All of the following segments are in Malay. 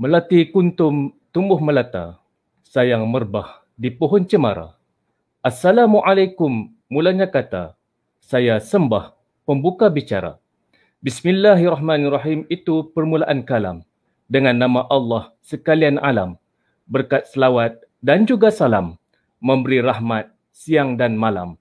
Melati kuntum tumbuh melata, sayang merbah di pohon cemara. Assalamualaikum mulanya kata, saya sembah pembuka bicara. Bismillahirrahmanirrahim itu permulaan kalam. Dengan nama Allah sekalian alam. Berkat selawat dan juga salam. Memberi rahmat siang dan malam.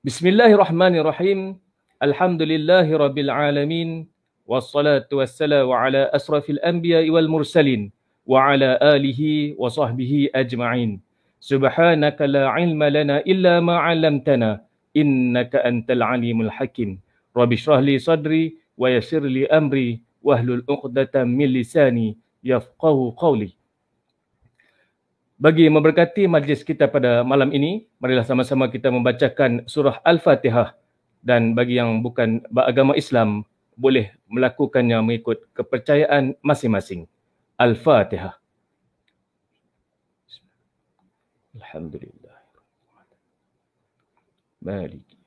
Bismillahirrahmanirrahim. Alhamdulillahirabbil alamin. Wassalatu wassalamu ala asrafil anbiya'i wal mursalin wa ala alihi wa sahbihi ajma'in. Subhanaka la ilma lana illa ma 'allamtana innaka antal alimul hakim. Rabbi shrah li sadri wa yassir li amri wahlul 'uqdatam min lisani yafqahu qawli. Bagi memberkati majlis kita pada malam ini, marilah sama-sama kita membacakan surah Al-Fatihah, dan bagi yang bukan beragama Islam boleh melakukannya mengikut kepercayaan masing-masing. Al-Fatihah. Alhamdulillah. Maliki.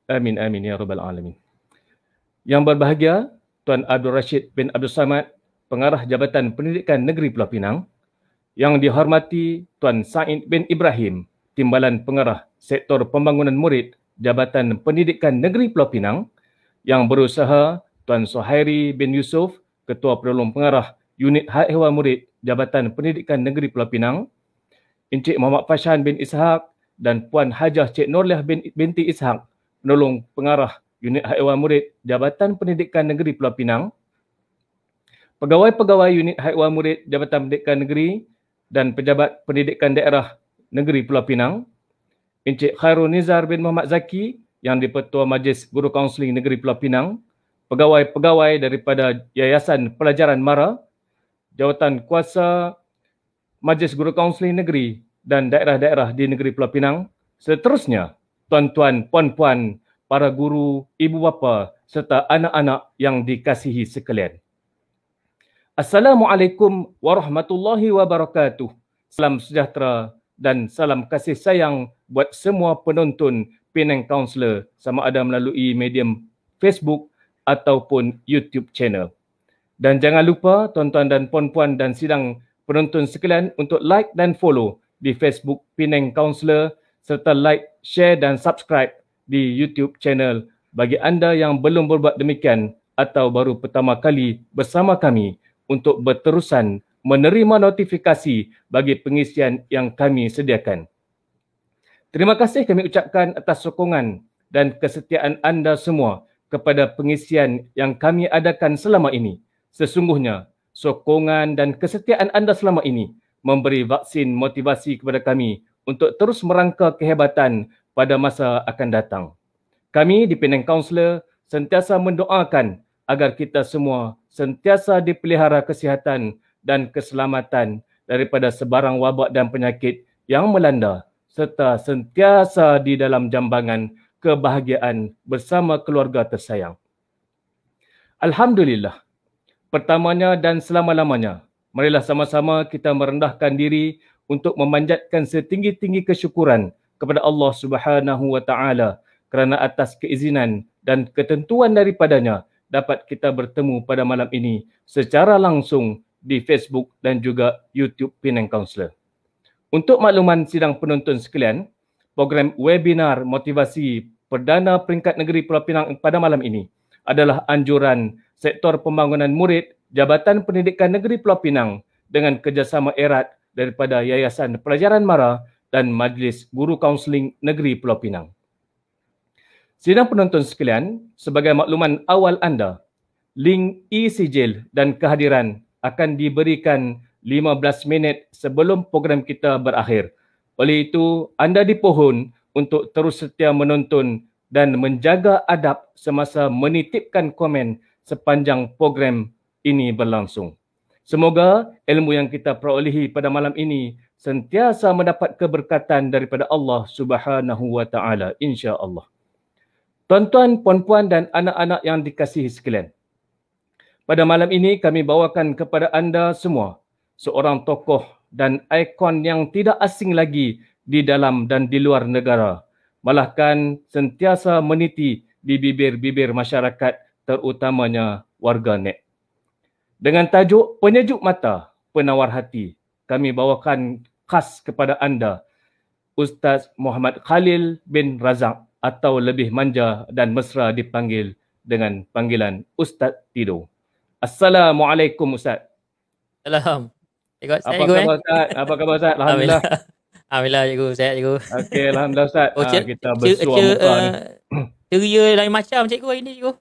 Amin amin ya rabbal alamin. Yang berbahagia Tuan Abdul Rashid bin Abdul Samad, Pengarah Jabatan Pendidikan Negeri Pulau Pinang. Yang dihormati Tuan Said bin Ibrahim, Timbalan Pengarah Sektor Pembangunan Murid Jabatan Pendidikan Negeri Pulau Pinang. Yang berusaha Tuan Suhairi bin Yusuf, Ketua Penolong Pengarah Unit Hak Ehwal Murid Jabatan Pendidikan Negeri Pulau Pinang. Encik Muhammad Fashan bin Ishaq dan Puan Hajah Cik Nurliah binti Ishaq, Penolong Pengarah Unit Hak Ehwal Murid Jabatan Pendidikan Negeri Pulau Pinang. Pegawai-pegawai Unit Hak Ehwal Murid Jabatan Pendidikan Negeri dan Pejabat Pendidikan Daerah Negeri Pulau Pinang. Encik Khairul Nizar bin Muhammad Zaki yang di-Pertua Majlis Guru Kaunseling Negeri Pulau Pinang. Pegawai-pegawai daripada Yayasan Pelajaran Mara, Jawatan Kuasa Majlis Guru Kaunseling Negeri dan daerah-daerah di Negeri Pulau Pinang. Seterusnya, tuan-tuan, puan-puan, para guru, ibu bapa serta anak-anak yang dikasihi sekalian. Assalamualaikum warahmatullahi wabarakatuh. Salam sejahtera dan salam kasih sayang buat semua penonton Penang Counselor, sama ada melalui medium Facebook ataupun YouTube channel. Dan jangan lupa tuan-tuan dan puan-puan dan sidang penonton sekalian untuk like dan follow di Facebook Penang Counselor, serta like, share dan subscribe di YouTube channel bagi anda yang belum berbuat demikian atau baru pertama kali bersama kami untuk berterusan menerima notifikasi bagi pengisian yang kami sediakan. Terima kasih kami ucapkan atas sokongan dan kesetiaan anda semua kepada pengisian yang kami adakan selama ini. Sesungguhnya, sokongan dan kesetiaan anda selama ini memberi vaksin motivasi kepada kami untuk terus merangka kehebatan pada masa akan datang. Kami di Penang Counselor sentiasa mendoakan agar kita semua sentiasa dipelihara kesihatan dan keselamatan daripada sebarang wabak dan penyakit yang melanda, serta sentiasa di dalam jambangan kebahagiaan bersama keluarga tersayang. Alhamdulillah. Pertamanya dan selama-lamanya, marilah sama-sama kita merendahkan diri untuk memanjatkan setinggi-tinggi kesyukuran kepada Allah Subhanahu wa Ta'ala kerana atas keizinan dan ketentuan daripadanya dapat kita bertemu pada malam ini secara langsung di Facebook dan juga YouTube Penang Counselor. Untuk makluman sidang penonton sekalian, program webinar motivasi Perdana Peringkat Negeri Pulau Pinang pada malam ini adalah anjuran Sektor Pembangunan Murid Jabatan Pendidikan Negeri Pulau Pinang dengan kerjasama erat daripada Yayasan Pelajaran Mara dan Majlis Guru Kaunseling Negeri Pulau Pinang. Sidang penonton sekalian, sebagai makluman awal anda, link e-sijil dan kehadiran akan diberikan 15 minit sebelum program kita berakhir. Oleh itu, anda dipohon untuk terus setia menonton dan menjaga adab semasa menitipkan komen sepanjang program ini berlangsung. Semoga ilmu yang kita perolehi pada malam ini sentiasa mendapat keberkatan daripada Allah Subhanahu wa Ta'ala, insya-Allah. Tuan-tuan, puan-puan dan anak-anak yang dikasihi sekalian, pada malam ini kami bawakan kepada anda semua seorang tokoh dan ikon yang tidak asing lagi di dalam dan di luar negara, malahkan sentiasa meniti di bibir-bibir masyarakat, terutamanya warganet. Dengan tajuk Penyejuk Mata, Penawar Hati, kami bawakan khas kepada anda Ustaz Muhammad Khalil bin Razak, atau lebih manja dan mesra dipanggil dengan panggilan Ustaz Tido. Assalamualaikum Ustaz. Salam. Apa khabar Ustaz? Apa khabar Ustaz? Alhamdulillah. Alhamdulillah cikgu, sihat cikgu. Okey, alhamdulillah Ustaz. Kita bersuah muka ni. Ceria lain macam cikgu hari ni cikgu.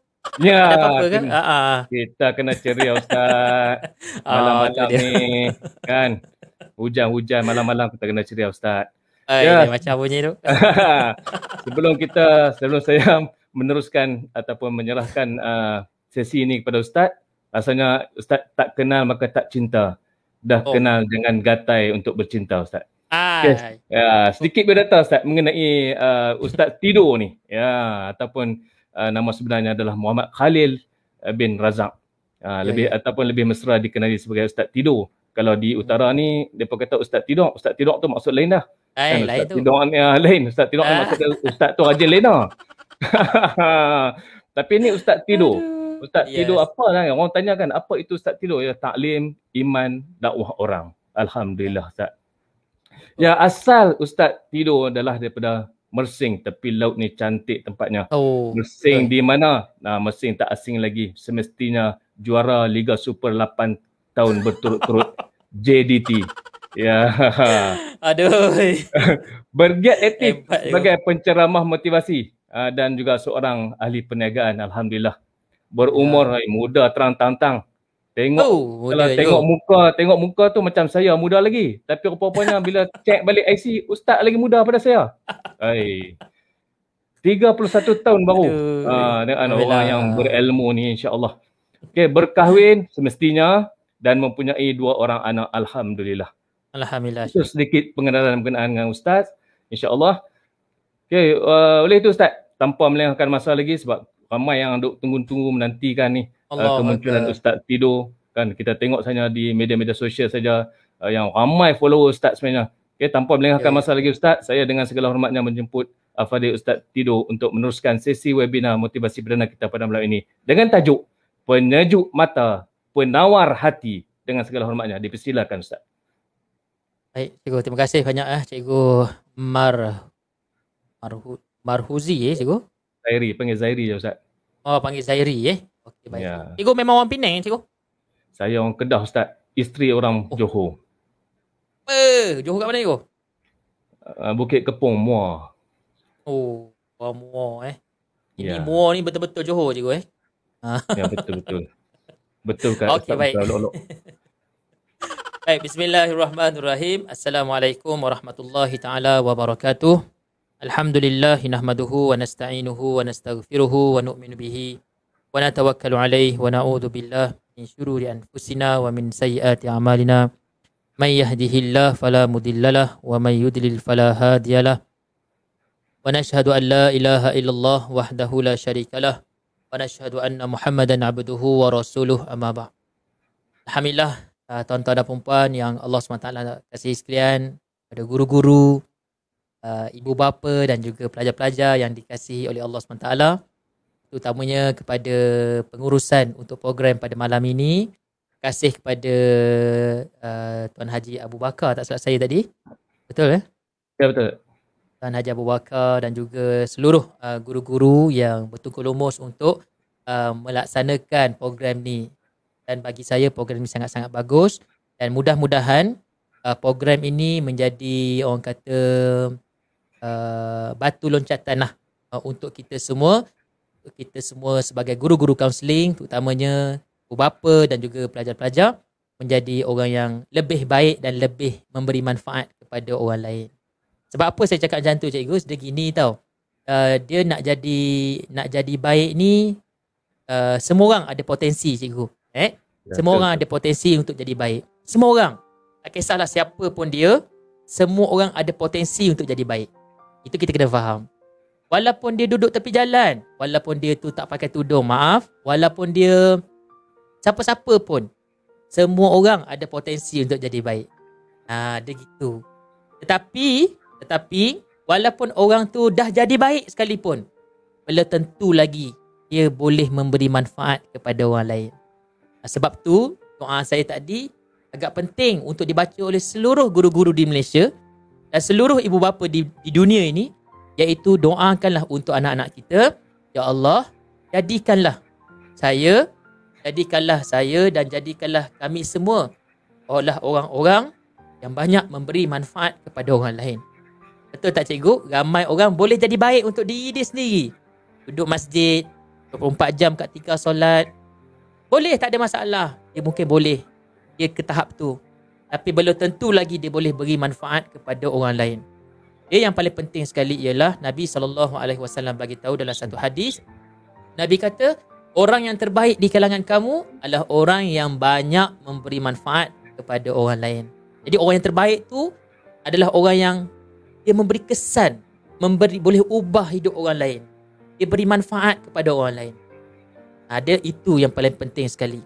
Ya. Ada apa-apa ke? Kita kena ceria Ustaz. Malam-malam ni kan. Hujan-hujan malam-malam kita kena ceria Ustaz. Ya. Macam bunyi tu. Sebelum saya meneruskan ataupun menyerahkan sesi ini kepada Ustaz, rasanya Ustaz tak kenal maka tak cinta. Dah kenal jangan gatai untuk bercinta Ustaz. Okay. Sedikit biodata Ustaz mengenai Ustaz Tido ni. Ataupun nama sebenarnya adalah Muhammad Khalil bin Razak. Lebih mesra dikenali sebagai Ustaz Tido. Kalau di utara ni depa kata Ustaz Tido. Ustaz Tido tu maksud lain dah. Lain tu. Lain. Ustaz Tido ni maksud Ustaz tu rajin lena. Tapi ni Ustaz Tido. Ustaz Tido apa lah? Orang tanya kan apa itu Ustaz Tido? Ya, taklim, iman, dakwah orang. Alhamdulillah Ustaz. Ya, asal Ustaz Tido adalah daripada Mersing, tepi laut ni cantik tempatnya. Mersing di mana? Mersing tak asing lagi. Semestinya juara Liga Super 8 tahun berturut-turut. JDT. Ya. Aduh. Bergiat aktif sebagai penceramah motivasi dan juga seorang ahli perniagaan. Alhamdulillah. Berumur muda terang-tantang. Tengok muka tu macam saya muda lagi. Tapi rupa-rupanya bila cek balik IC, Ustaz lagi muda pada saya. 31 tahun baru. Dengan orang yang berilmu ni insya-Allah. Okey, berkahwin semestinya dan mempunyai 2 orang anak. Alhamdulillah. Alhamdulillah. Itu sedikit pengenalan berkenaan dengan Ustaz. InsyaAllah. Okey, oleh itu Ustaz, tanpa melengahkan masa lagi sebab ramai yang duk tunggu-tunggu menantikan ni kemunculan Ustaz Tido. Kan kita tengok saja di media-media sosial saja yang ramai follower Ustaz sebenarnya. Okey, tanpa melengahkan masa lagi Ustaz, saya dengan segala hormatnya menjemput Al-Fadhil Ustaz Tido untuk meneruskan sesi webinar motivasi perdana kita pada malam ini dengan tajuk Penyejuk Mata, Penawar Hati. Dengan segala hormatnya, dipersilakan Ustaz. Baik, cikgu, terima kasih banyak cikgu Marhuzi cikgu. Zairi, panggil Zairi je Ustaz. Panggil Zairi Okey, baik. Ya. Cikgu memang orang Penang cikgu? Saya orang Kedah Ustaz, isteri orang Johor. Johor kat mana cikgu? Bukit Kepong, Muar. Orang Muar Ini Muar ni betul-betul Johor cikgu Ya, betul-betul. Betul kan Ustaz. Okey, baik. Baik, bismillahirrahmanirrahim. Assalamualaikum warahmatullahi taala wabarakatuh. Alhamdulillah nahmaduhu wa nasta'inuhu wa nastaghfiruhu wa nu'minu bihi wa natawakkalu alaihi wa na'udzu billah min syururi anfusina wa min sayyiati a'malina. May yahdihillahu fala mudhillalah wa may yudlil fala hadiyalah. Wa nashhadu an la ilaha illallah wahdahu la syarikalah wa nashhadu anna Muhammadan abduhu wa rasuluh, amma ba'd. Alhamdulillah, tuan-tuan dan puan yang Allah SWT kasih sekalian, pada guru-guru, ibu bapa dan juga pelajar-pelajar yang dikasihi oleh Allah SWT, terutamanya kepada pengurusan untuk program pada malam ini. Kasih kepada Tuan Haji Abu Bakar, tak salah saya tadi. Betul Ya, betul. Tuan Haji Abu Bakar dan juga seluruh guru-guru yang bertungkus lumus untuk melaksanakan program ni. Dan bagi saya program ini sangat-sangat bagus dan mudah-mudahan program ini menjadi orang kata batu loncatan lah untuk kita semua sebagai guru-guru kaunseling, terutamanya ibu bapa dan juga pelajar-pelajar, menjadi orang yang lebih baik dan lebih memberi manfaat kepada orang lain. Sebab apa saya cakap macam tu cikgu? Dia gini tau, dia nak jadi baik ni, semua orang ada potensi cikgu. Semua orang ada potensi untuk jadi baik. Semua orang. Tak kisahlah siapa pun dia, semua orang ada potensi untuk jadi baik. Itu kita kena faham. Walaupun dia duduk tepi jalan, walaupun dia tu tak pakai tudung, walaupun dia siapa-siapa pun, semua orang ada potensi untuk jadi baik. Dia gitu. Tetapi walaupun orang tu dah jadi baik sekalipun, belum tentu lagi dia boleh memberi manfaat kepada orang lain. Sebab tu doa saya tadi agak penting untuk dibaca oleh seluruh guru-guru di Malaysia dan seluruh ibu bapa di dunia ini, iaitu doakanlah untuk anak-anak kita. Ya Allah, jadikanlah saya dan jadikanlah kami semua adalah orang-orang yang banyak memberi manfaat kepada orang lain. Betul tak cikgu? Ramai orang boleh jadi baik untuk diri dia sendiri. Duduk masjid 24 jam ketika solat, boleh, tak ada masalah. Dia mungkin boleh, dia ke tahap tu. Tapi belum tentu lagi dia boleh beri manfaat kepada orang lain. Dia yang paling penting sekali ialah Nabi SAW bagi tahu dalam satu hadis. Nabi kata, orang yang terbaik di kalangan kamu adalah orang yang banyak memberi manfaat kepada orang lain. Jadi orang yang terbaik tu adalah orang yang dia memberi kesan, boleh ubah hidup orang lain. Dia beri manfaat kepada orang lain. Ada itu yang paling penting sekali.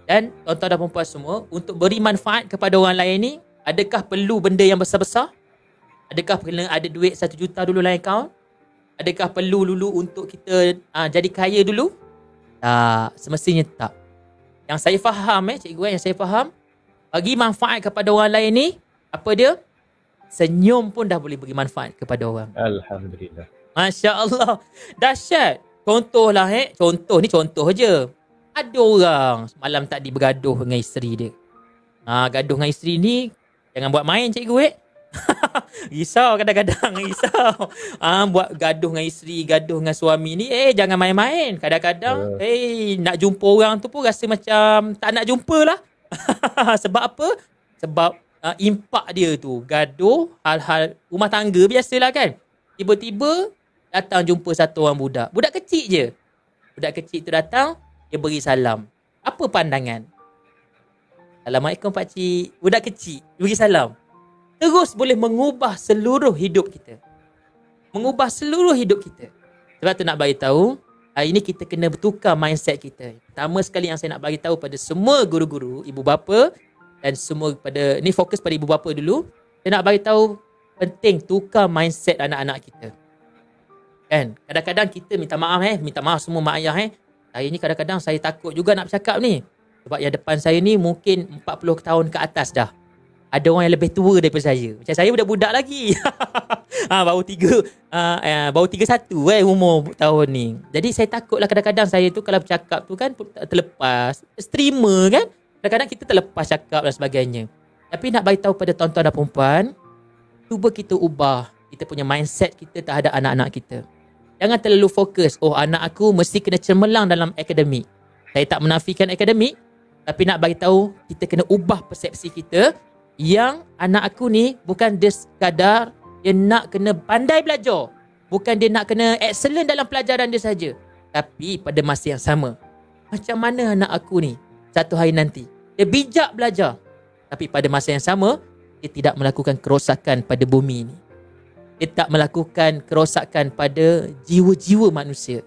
Dan tuan-tuan dan puan-puan semua, untuk beri manfaat kepada orang lain ni, adakah perlu benda yang besar-besar? Adakah kena ada duit 1 juta dulu dalam akaun? Adakah perlu dulu untuk kita jadi kaya dulu? Tak, semestinya tak. Yang saya faham cikgu, yang saya faham, bagi manfaat kepada orang lain ni, apa dia? Senyum pun dah boleh beri manfaat kepada orang. Alhamdulillah. Masya Allah. Dahsyat. Contohlah contoh je. Ada orang malam tadi bergaduh dengan isteri dia. Gaduh dengan isteri ni jangan buat main cikgu risau kadang-kadang, risau. Buat gaduh dengan isteri, gaduh dengan suami ni, jangan main-main. Kadang-kadang nak jumpa orang tu pun rasa macam tak nak jumpa lah. Sebab apa? Sebab impak dia tu gaduh hal-hal rumah tangga biasalah kan. Tiba-tiba datang jumpa satu orang budak kecil je. Budak kecil tu datang, dia beri salam. Apa pandangan? Assalamualaikum pakcik. Budak kecil beri salam. Terus boleh mengubah seluruh hidup kita. Mengubah seluruh hidup kita. Sebab tu nak bagi tahu, hari ini kita kena bertukar mindset kita. Pertama sekali yang saya nak bagi tahu pada semua guru-guru, ibu bapa dan semua pada ni fokus pada ibu bapa dulu. Saya nak bagi tahu penting tukar mindset anak-anak kita. Kan? Kadang-kadang kita minta maaf semua mak ayah Hari ni kadang-kadang saya takut juga nak bercakap ni. Sebab yang depan saya ni mungkin 40 tahun ke atas dah. Ada orang yang lebih tua daripada saya. Macam saya budak-budak lagi. Baru 31 umur tahun ni. Jadi saya takutlah kadang-kadang saya tu kalau bercakap tu kan terlepas. Streamer kan. Kadang-kadang kita terlepas cakap dan sebagainya. Tapi nak bagi tahu pada tuan-tuan dan perempuan, cuba kita ubah kita punya mindset kita terhadap anak-anak kita. Jangan terlalu fokus, anak aku mesti kena cemerlang dalam akademik. Saya tak menafikan akademik, tapi nak bagi tahu kita kena ubah persepsi kita yang anak aku ni bukan dia sekadar dia nak kena pandai belajar. Bukan dia nak kena excellent dalam pelajaran dia saja. Tapi pada masa yang sama, macam mana anak aku ni satu hari nanti dia bijak belajar, tapi pada masa yang sama dia tidak melakukan kerosakan pada bumi ni. Dia tak melakukan kerosakan pada jiwa-jiwa manusia.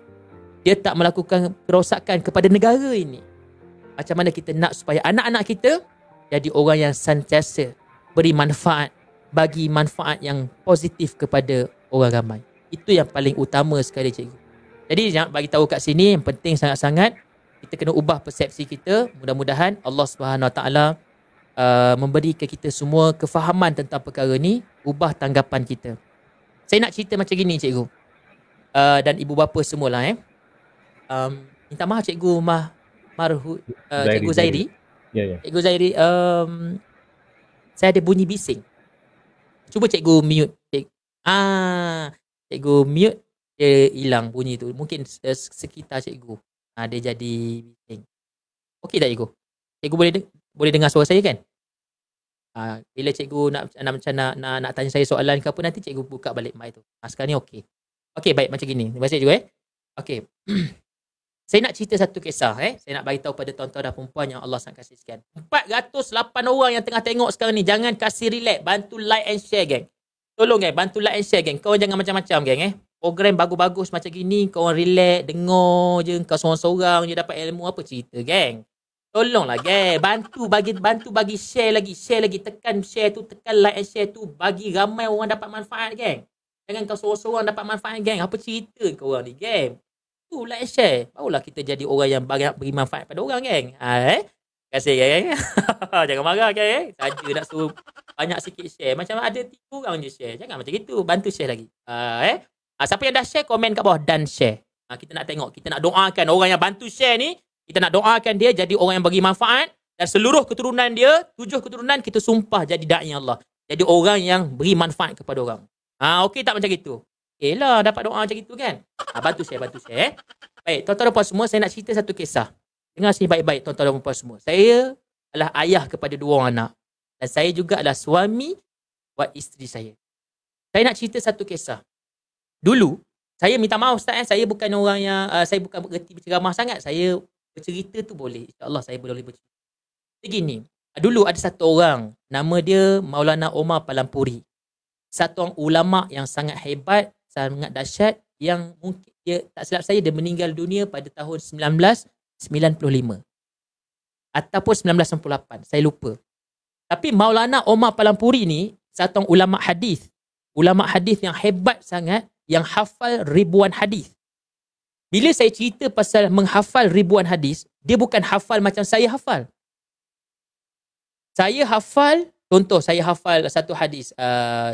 Dia tak melakukan kerosakan kepada negara ini. Macam mana kita nak supaya anak-anak kita jadi orang yang sentiasa beri manfaat, bagi manfaat yang positif kepada orang ramai. Itu yang paling utama sekali cikgu. Jadi jangan bagi tahu kat sini, yang penting sangat-sangat kita kena ubah persepsi kita. Mudah-mudahan Allah Subhanahu Wa Taala memberi ke kita semua kefahaman tentang perkara ni, ubah tanggapan kita. Saya nak cerita macam gini cikgu. Dan ibu bapa semualah minta maaf cikgu Cikgu Zairi. Ya. Cikgu Zairi, saya ada bunyi bising. Cuba cikgu mute. Cikgu mute, dia hilang bunyi tu. Mungkin sekitar cikgu. Dia jadi bising. Okey tak cikgu? Cikgu boleh dengar suara saya kan? Bila cikgu nak tanya saya soalan ke apa, nanti cikgu buka balik mic tu. Sekarang ni okey. Okey, baik, macam gini. Terima kasih cikgu Okey. Saya nak cerita satu kisah Saya nak bagi tahu pada tuan-tuan dan perempuan yang Allah sangat kasih sekian. 408 orang yang tengah tengok sekarang ni, jangan kasih relax, bantu like and share geng. Tolong geng, bantu like and share geng. Kau jangan macam-macam geng Program bagus-bagus macam gini kau relax, dengar je, kau seorang-seorang je dapat ilmu, apa cerita geng. Tolonglah geng, bantu bagi share lagi, tekan share tu, tekan like and share tu, bagi ramai orang dapat manfaat geng. Jangan kau seorang-seorang dapat manfaat geng. Apa cerita kau orang ni geng? Tu like and share, barulah kita jadi orang yang banyak beri manfaat pada orang geng. Terima kasih geng. Jangan marah geng. Saja nak suruh banyak sikit share. Macam ada 3 orang je share. Jangan macam itu, bantu share lagi. Siapa yang dah share, komen kat bawah dan share. Kita nak tengok, kita nak doakan orang yang bantu share ni. Kita nak doakan dia jadi orang yang bagi manfaat. Dan seluruh keturunan dia, 7 keturunan kita sumpah jadi da'i Allah. Jadi orang yang beri manfaat kepada orang. Okey tak macam itu? Okey lah, dapat doa macam itu kan? Bantu share. Baik, tuan-tuan dan puan semua, saya nak cerita satu kisah. Dengar sini baik-baik tuan-tuan dan puan semua. Saya adalah ayah kepada 2 orang anak. Dan saya juga adalah suami buat isteri saya. Saya nak cerita satu kisah. Dulu, saya minta maaf Ustaz, saya bukan orang yang, saya bukan bergerti berceramah sangat. Saya bercerita tu boleh. InsyaAllah saya boleh bercerita. Begini, dulu ada satu orang, nama dia Maulana Omar Palampuri. Satu orang ulama yang sangat hebat, sangat dahsyat, yang mungkin dia, tak silap saya, dia meninggal dunia pada tahun 1995. Ataupun 1998, saya lupa. Tapi Maulana Omar Palampuri ni, satu orang ulama hadis. Ulama hadis yang hebat sangat, yang hafal ribuan hadis. Bila saya cerita pasal menghafal ribuan hadis, dia bukan hafal macam saya hafal. Saya hafal, contoh saya hafal satu hadis,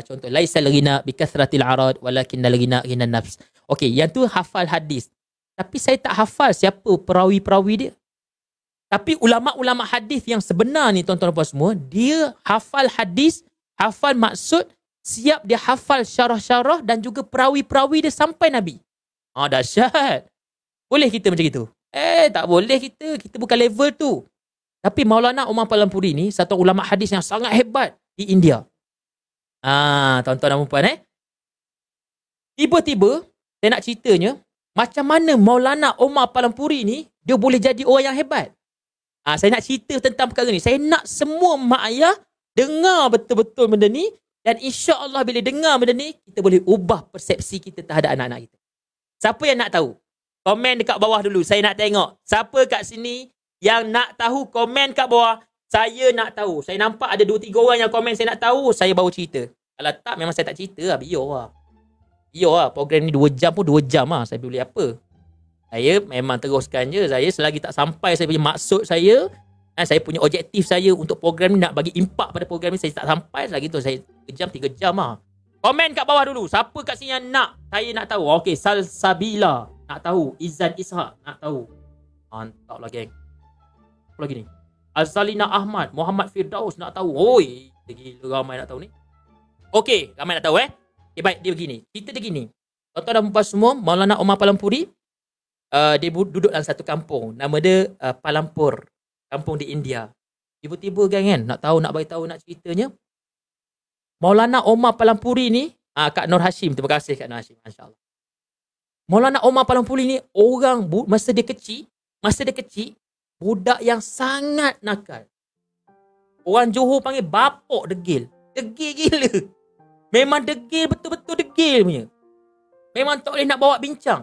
contoh laisal ghina bi kathratil arad walakinnal ghina ghinan nafs. Okey, yang tu hafal hadis. Tapi saya tak hafal siapa perawi-perawi dia. Tapi ulama-ulama hadis yang sebenar ni tuan-tuan dan puan semua, dia hafal hadis, hafal maksud, siap dia hafal syarah-syarah dan juga perawi-perawi dia sampai Nabi. Dahsyat. Boleh kita macam itu? Tak boleh kita. Kita bukan level tu. Tapi Maulana Omar Palampuri ni satu ulama hadis yang sangat hebat di India. Tuan-tuan dan puan tiba-tiba saya nak ceritanya macam mana Maulana Omar Palampuri ni dia boleh jadi orang yang hebat. Saya nak cerita tentang perkara ni. Saya nak semua mak ayah dengar betul-betul benda ni, dan insya-Allah bila dengar benda ni kita boleh ubah persepsi kita terhadap anak-anak kita. Siapa yang nak tahu? Komen dekat bawah dulu. Saya nak tengok. Siapa kat sini yang nak tahu, komen kat bawah. Saya nak tahu. Saya nampak ada 2-3 orang yang komen saya nak tahu. Saya baru cerita. Kalau tak, memang saya tak cerita lah. Biar lah. Program ni 2 jam pun 2 jam lah. Saya boleh apa? Saya memang teruskan je. Saya selagi tak sampai saya punya maksud saya, saya punya objektif saya untuk program ni, nak bagi impak pada program ni, saya tak sampai. Selagi tu saya 2 jam, 3 jam lah. Komen kat bawah dulu. Siapa kat sini yang nak? Saya nak tahu. Okey, Salsabila nak tahu. Izan Ishak nak tahu. Mantap lah geng. Apa lagi ni? Azalina Ahmad, Muhammad Firdaus nak tahu. Oi, gila ramai nak tahu ni. Okey, ramai nak tahu Okay, baik, dia begini. Cerita dia gini. Tuan-tuan dan puan semua, Maulana Omar Palampuri, dia duduk dalam satu kampung. Nama dia Palampur. Kampung di India. Tiba-tiba kan, nak bagi tahu, nak ceritanya. Maulana Omar Palampuri ni, Kak Nur Hashim, terima kasih Kak Nur Hashim, masya-Allah. Maulana Omar Palampuri ni orang masa dia kecil, budak yang sangat nakal. Orang Johor panggil bapok degil. Degil gila. Memang degil, betul-betul degil punya. Memang tak boleh nak bawa bincang.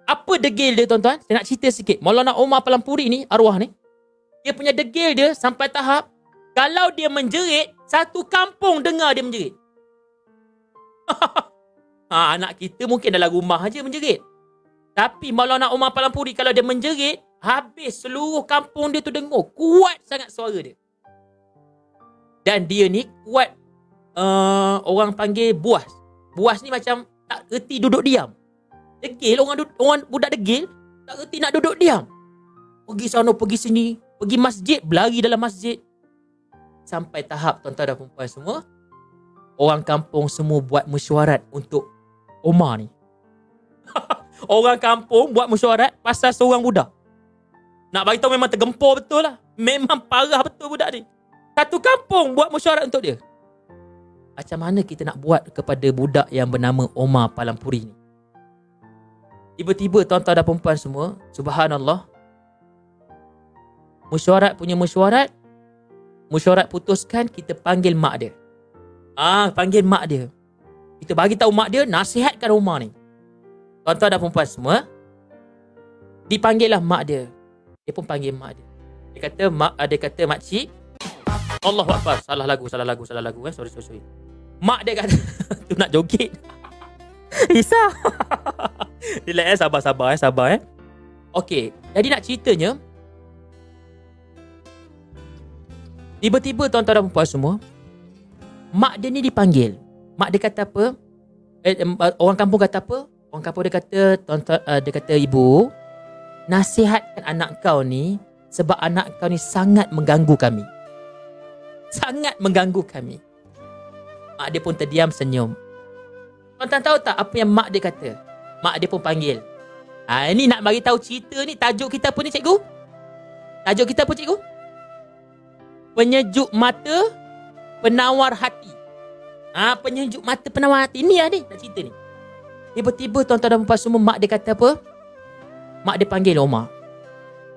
Apa degil dia tuan-tuan? Saya nak cerita sikit. Maulana Omar Palampuri ni, arwah ni, dia punya degil dia sampai tahap kalau dia menjerit, satu kampung dengar dia menjerit. Anak kita mungkin dalam rumah aja menjerit. Tapi Maulana Omar Palampuri kalau dia menjerit, habis seluruh kampung dia tu dengar. Kuat sangat suara dia. Dan dia ni kuat, orang panggil buas. Buas ni macam tak reti duduk diam. Degil, orang budak degil tak reti nak duduk diam. Pergi sana, pergi sini, pergi masjid, berlari dalam masjid. Sampai tahap tuan-tuan dan perempuan semua, orang kampung semua buat mesyuarat untuk Omar ni. Orang kampung buat mesyuarat pasal seorang budak. Nak bagi tahu memang tergempur betul lah. Memang parah betul budak ni. Satu kampung buat mesyuarat untuk dia. Macam mana kita nak buat kepada budak yang bernama Omar Palampuri ni? Tiba-tiba tuan-tuan dan perempuan semua, subhanallah, mesyuarat punya mesyuarat, mesyuarat putuskan, kita panggil mak dia. Panggil mak dia. Kita bagi tahu mak dia, nasihatkan Omar ni. Tuan-tuan dan perempuan semua, dipanggil lah mak dia. Dia pun panggil mak dia. Dia kata makcik, Allahu Akbar, salah lagu. Sorry. Mak dia kata tu nak joget. Risau. Relax, sabar. Okey, jadi nak ceritanya, tiba-tiba tuan-tuan dan puan semua, mak dia ni dipanggil. Mak dia kata apa? Orang kampung kata apa? Orang kampung dia kata, dia kata, ibu, nasihatkan anak kau ni sebab anak kau ni sangat mengganggu kami. Sangat mengganggu kami. Mak dia pun terdiam senyum. Tuan-tuan tahu tak apa yang mak dia kata? Mak dia pun panggil. Ini nak bagi tahu cerita ni, tajuk kita apa ni cikgu? Tajuk kita apa cikgu? Penyejuk mata, penawar hati. Penyejuk mata, penawar hati. Ni nak cerita ni. Tiba-tiba tuan-tuan dan puan semua, mak dia kata apa? Mak dia panggil Omar.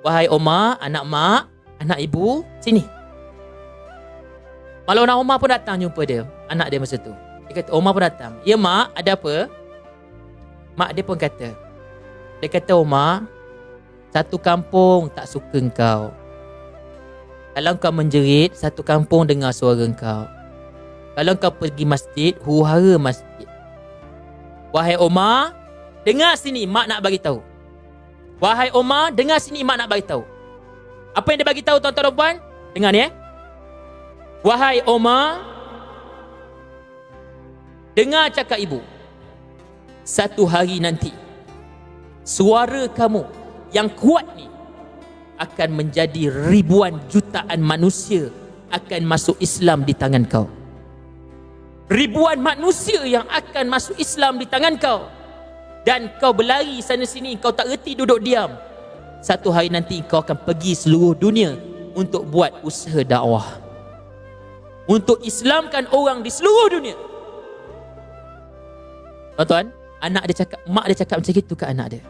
Wahai Omar, anak mak, anak ibu, sini. Maulana Omar pun datang jumpa dia, anak dia masa tu. Dia kata, Omar pun datang. Ya mak, ada apa? Mak dia pun kata, Omar, satu kampung tak suka kau. Kalau kau menjerit, satu kampung dengar suara kau. Kalau kau pergi masjid, huru-hara masjid. Wahai Omar, dengar sini, mak nak bagi tahu. Wahai Omar, dengar sini, mak nak bagi tahu. Apa yang dia bagi tahu tuan-tuan dan puan? Dengar ni Wahai Omar, dengar cakap ibu. Satu hari nanti, suara kamu yang kuat ni akan menjadi ribuan jutaan manusia akan masuk Islam di tangan kau. Ribuan manusia yang akan masuk Islam di tangan kau. Dan kau berlari sana sini, kau tak reti duduk diam. Satu hari nanti kau akan pergi seluruh dunia untuk buat usaha dakwah, untuk Islamkan orang di seluruh dunia. Tuan-tuan, mak dia cakap macam itu ke anak dia.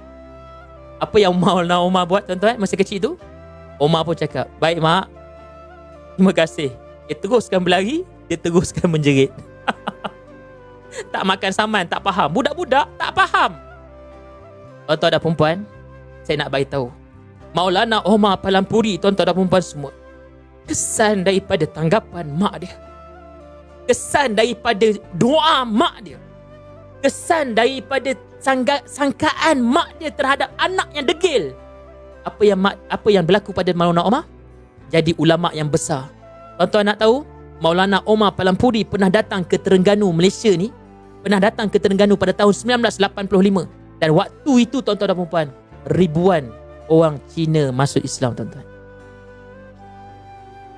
Apa yang Maulana Omar buat tuan-tuan masa kecil tu? Omar pun cakap, baik mak, terima kasih. Dia teruskan berlari, dia teruskan menjerit. Tak makan saman, tak faham. Budak-budak tak faham. Tuan-tuan dan perempuan, saya nak bagi tahu, Maulana Omar Palampuri, tuan-tuan dan perempuan semua, kesan daripada tanggapan mak dia, kesan daripada doa mak dia, kesan daripada sangkaan mak dia terhadap anak yang degil. Apa yang berlaku pada Maulana Omar? Jadi ulama yang besar. Tuan-tuan nak tahu, Maulana Omar Palampuri pernah datang ke Terengganu, Malaysia ni. Pernah datang ke Terengganu pada tahun 1985. Dan waktu itu tuan-tuan dan perempuan, ribuan orang Cina masuk Islam tuan-tuan.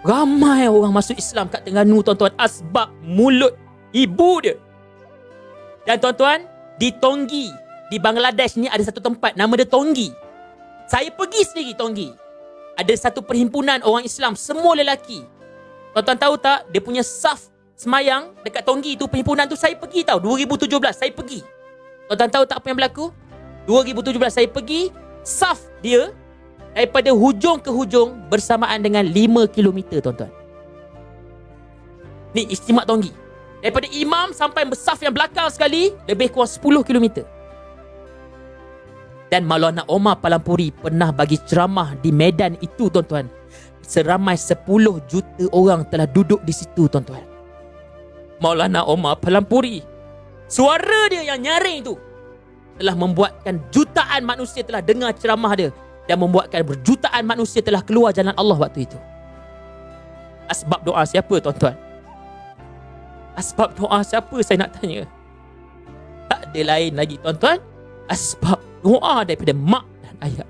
Ramai orang masuk Islam kat Terengganu tuan-tuan, asbab mulut ibu dia. Dan tuan-tuan, di Tonggi, di Bangladesh ni ada satu tempat nama dia Tonggi. Saya pergi sendiri Tonggi. Ada satu perhimpunan orang Islam, semua lelaki. Tuan-tuan tahu tak, dia punya saf semayang dekat Tonggi tu, perhimpunan tu saya pergi tahu. 2017 saya pergi. Tuan-tuan tahu tak apa yang berlaku? 2017 saya pergi, saf dia daripada hujung ke hujung bersamaan dengan 5 km tuan-tuan. Ni istimewa Tonggi. Daripada imam sampai saf yang belakang sekali, lebih kurang 10 km. Dan Maulana Omar Palampuri pernah bagi ceramah di medan itu tuan-tuan. Seramai 10 juta orang telah duduk di situ tuan-tuan. Maulana Omar Palampuri, suara dia yang nyaring tu telah membuatkan jutaan manusia telah dengar ceramah dia, dan membuatkan berjutaan manusia telah keluar jalan Allah waktu itu. Asbab doa siapa tuan-tuan? Asbab doa siapa, saya nak tanya? Tak ada lain lagi tuan-tuan, asbab doa daripada mak dan ayah.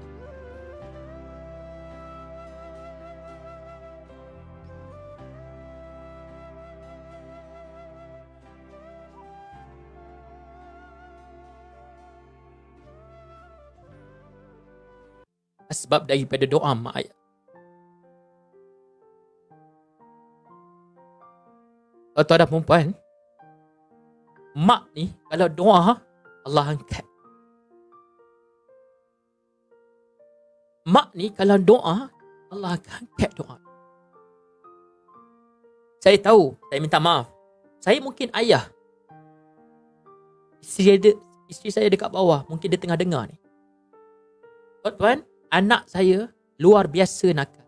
Asbab daripada doa mak ayah. Tuan-tuan dan perempuan, mak ni kalau doa, Allah angkat. Mak ni kalau doa, Allah akan angkat doa. Saya tahu, saya minta maaf, saya mungkin ayah. Isteri saya dekat bawah, mungkin dia tengah dengar ni. Tuan-tuan, anak saya luar biasa nakal.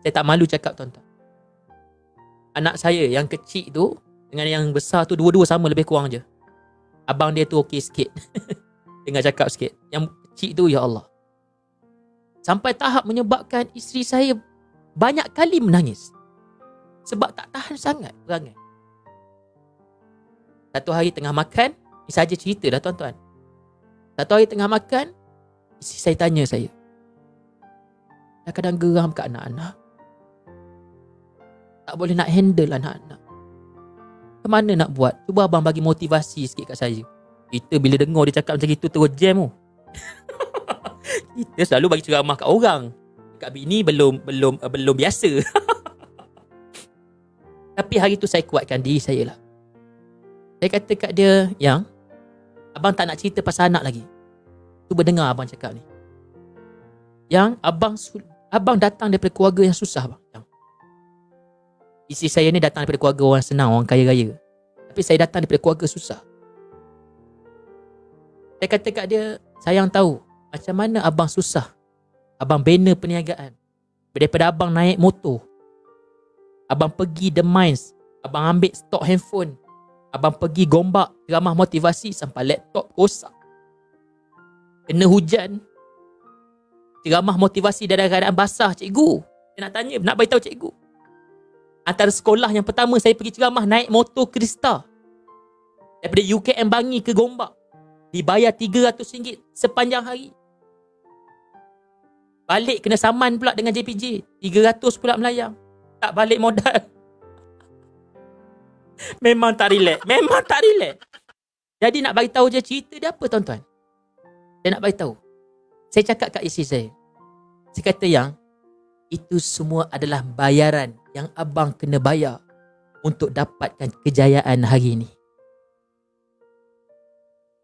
Saya tak malu cakap tuan-tuan. Anak saya yang kecil tu dengan yang besar tu dua-dua sama lebih kurang je. Abang dia tu okey sikit. Dengar cakap sikit. Yang kecil tu, ya Allah. Sampai tahap menyebabkan isteri saya banyak kali menangis. Sebab tak tahan sangat perangai. Satu hari tengah makan, ni saja cerita dah tuan-tuan. Satu hari tengah makan, isteri saya tanya saya, kadang-kadang geram kat anak-anak. Tak boleh nak handle anak-anak. Macam mana nak buat? Cuba abang bagi motivasi sikit kat saya. Kita bila dengar dia cakap macam itu terus jam tu. Kita selalu bagi ceramah kat orang. Kat bini belum biasa. Tapi hari tu saya kuatkan diri saya lah. Saya kata kat dia, yang abang tak nak cerita pasal anak lagi. Cuba dengar abang cakap ni. Yang abang datang daripada keluarga yang susah bang. Yang isteri saya ni datang daripada keluarga orang senang, orang kaya raya. Tapi saya datang daripada keluarga susah. Saya kata kat dia, sayang tahu macam mana abang susah. Abang bina perniagaan. Daripada abang naik motor, abang pergi The Mines, abang ambil stok handphone, abang pergi Gombak ceramah motivasi sampai laptop rosak. Kena hujan, ceramah motivasi dalam keadaan basah, cikgu. Saya nak tanya, nak beritahu cikgu. Antara sekolah yang pertama saya pergi ceramah naik motor Krista. Daripada UKM Bangi ke Gombak. Dibayar RM300 sepanjang hari. Balik kena saman pula dengan JPJ. RM300 pula melayang. Tak balik modal. Memang tak relax. Memang tak relax. Jadi nak bagi tahu je cerita dia apa tuan-tuan. Saya nak bagi tahu. Saya cakap kat isteri saya. Saya kata yang itu semua adalah bayaran yang abang kena bayar untuk dapatkan kejayaan hari ini.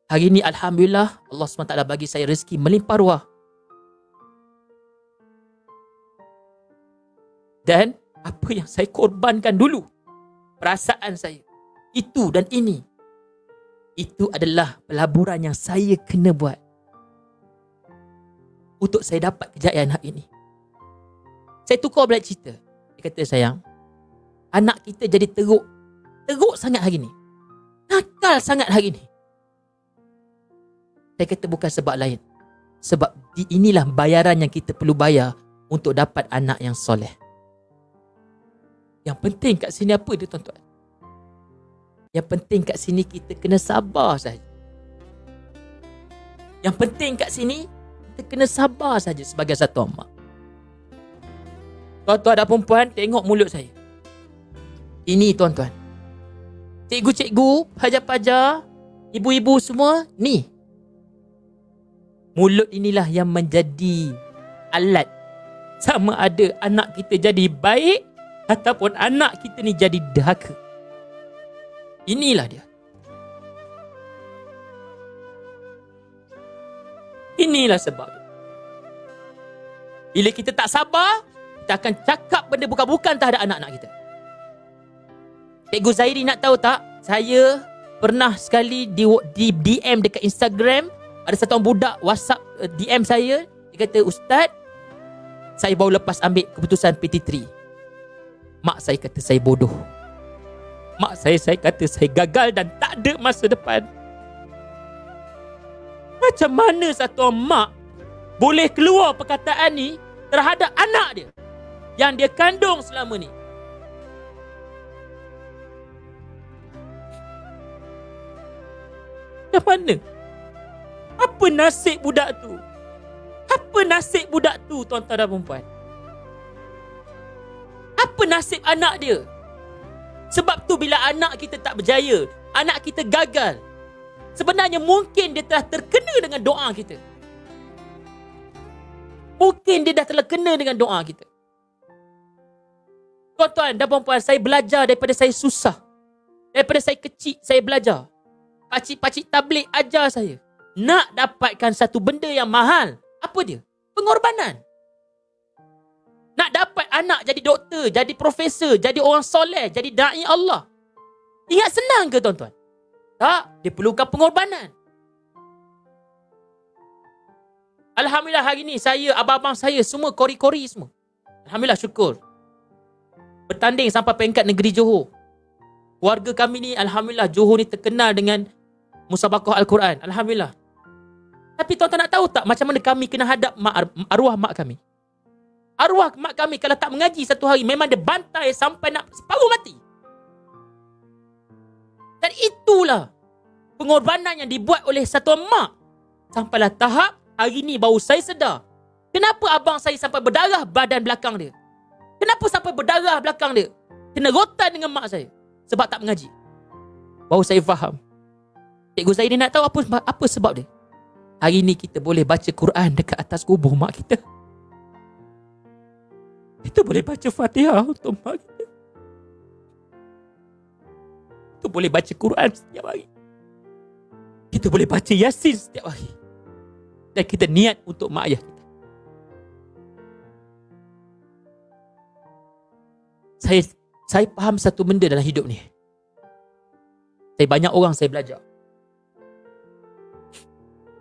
Hari ini Alhamdulillah Allah SWT bagi saya rezeki melimpah ruah. Dan apa yang saya korbankan dulu, perasaan saya, itu dan ini, itu adalah pelaburan yang saya kena buat untuk saya dapat kejayaan hari ini. Saya tukar balik cerita. Dia kata, sayang, anak kita jadi teruk sangat hari ni, nakal sangat hari ni. Saya kata bukan sebab lain. Sebab inilah bayaran yang kita perlu bayar untuk dapat anak yang soleh. Yang penting kat sini apa dia tuan-tuan? Yang penting kat sini kita kena sabar saja. Yang penting kat sini kita kena sabar saja sebagai satu mak. Tuan-tuan dan perempuan, tengok mulut saya. Ini tuan-tuan. Cikgu-cikgu, pajar-pajar, ibu-ibu semua, ni. Mulut inilah yang menjadi alat sama ada anak kita jadi baik ataupun anak kita ni jadi derhaka. Inilah dia. Inilah sebab. Bila kita tak sabar, kita akan cakap benda bukan-bukan terhadap anak-anak kita. Cikgu Zairi nak tahu tak? Saya pernah sekali di DM dekat Instagram. Ada satu orang budak WhatsApp DM saya. Dia kata, Ustaz, saya baru lepas ambil keputusan PT3. Mak saya kata saya bodoh. Mak saya kata saya gagal dan tak ada masa depan. Macam mana satu orang mak boleh keluar perkataan ni terhadap anak dia yang dia kandung selama ni? Macam mana? Apa nasib budak tu? Apa nasib budak tu, tuan-tuan dan perempuan? Apa nasib anak dia? Sebab tu bila anak kita tak berjaya, anak kita gagal, sebenarnya mungkin dia telah terkena dengan doa kita. Mungkin dia dah terkena dengan doa kita. Tuan-tuan dan perempuan, saya belajar daripada saya susah. Daripada saya kecil, saya belajar. Pakcik-pakcik tabligh ajar saya. Nak dapatkan satu benda yang mahal, apa dia? Pengorbanan. Nak dapat anak jadi doktor, jadi profesor, jadi orang soleh, jadi da'i Allah. Ingat senang ke tuan-tuan? Tak, dia perlukan pengorbanan. Alhamdulillah hari ni saya, abang-abang saya semua kori-kori semua. Alhamdulillah, syukur. Bertanding sampai peringkat negeri Johor. Keluarga kami ni, alhamdulillah, Johor ni terkenal dengan musabaqah Al-Quran. Alhamdulillah. Tapi tuan-tuan nak tahu tak macam mana kami kena hadap arwah mak kami? Arwah mak kami kalau tak mengaji satu hari, memang dia bantai sampai nak separuh mati. Dan itulah pengorbanan yang dibuat oleh satu mak. Sampailah tahap hari ni baru saya sedar. Kenapa abang saya sampai berdarah badan belakang dia? Kenapa sampai berdarah belakang dia? Kena rotan dengan mak saya. Sebab tak mengaji. Baru saya faham. Cikgu saya ni nak tahu apa sebab dia. Hari ni kita boleh baca Quran dekat atas kubur mak kita. Kita boleh baca Fatihah untuk mak kita. Kita boleh baca Quran setiap hari. Kita boleh baca Yasin setiap hari. Dan kita niat untuk mak ayah kita. Saya faham satu benda dalam hidup ni. Banyak orang saya belajar.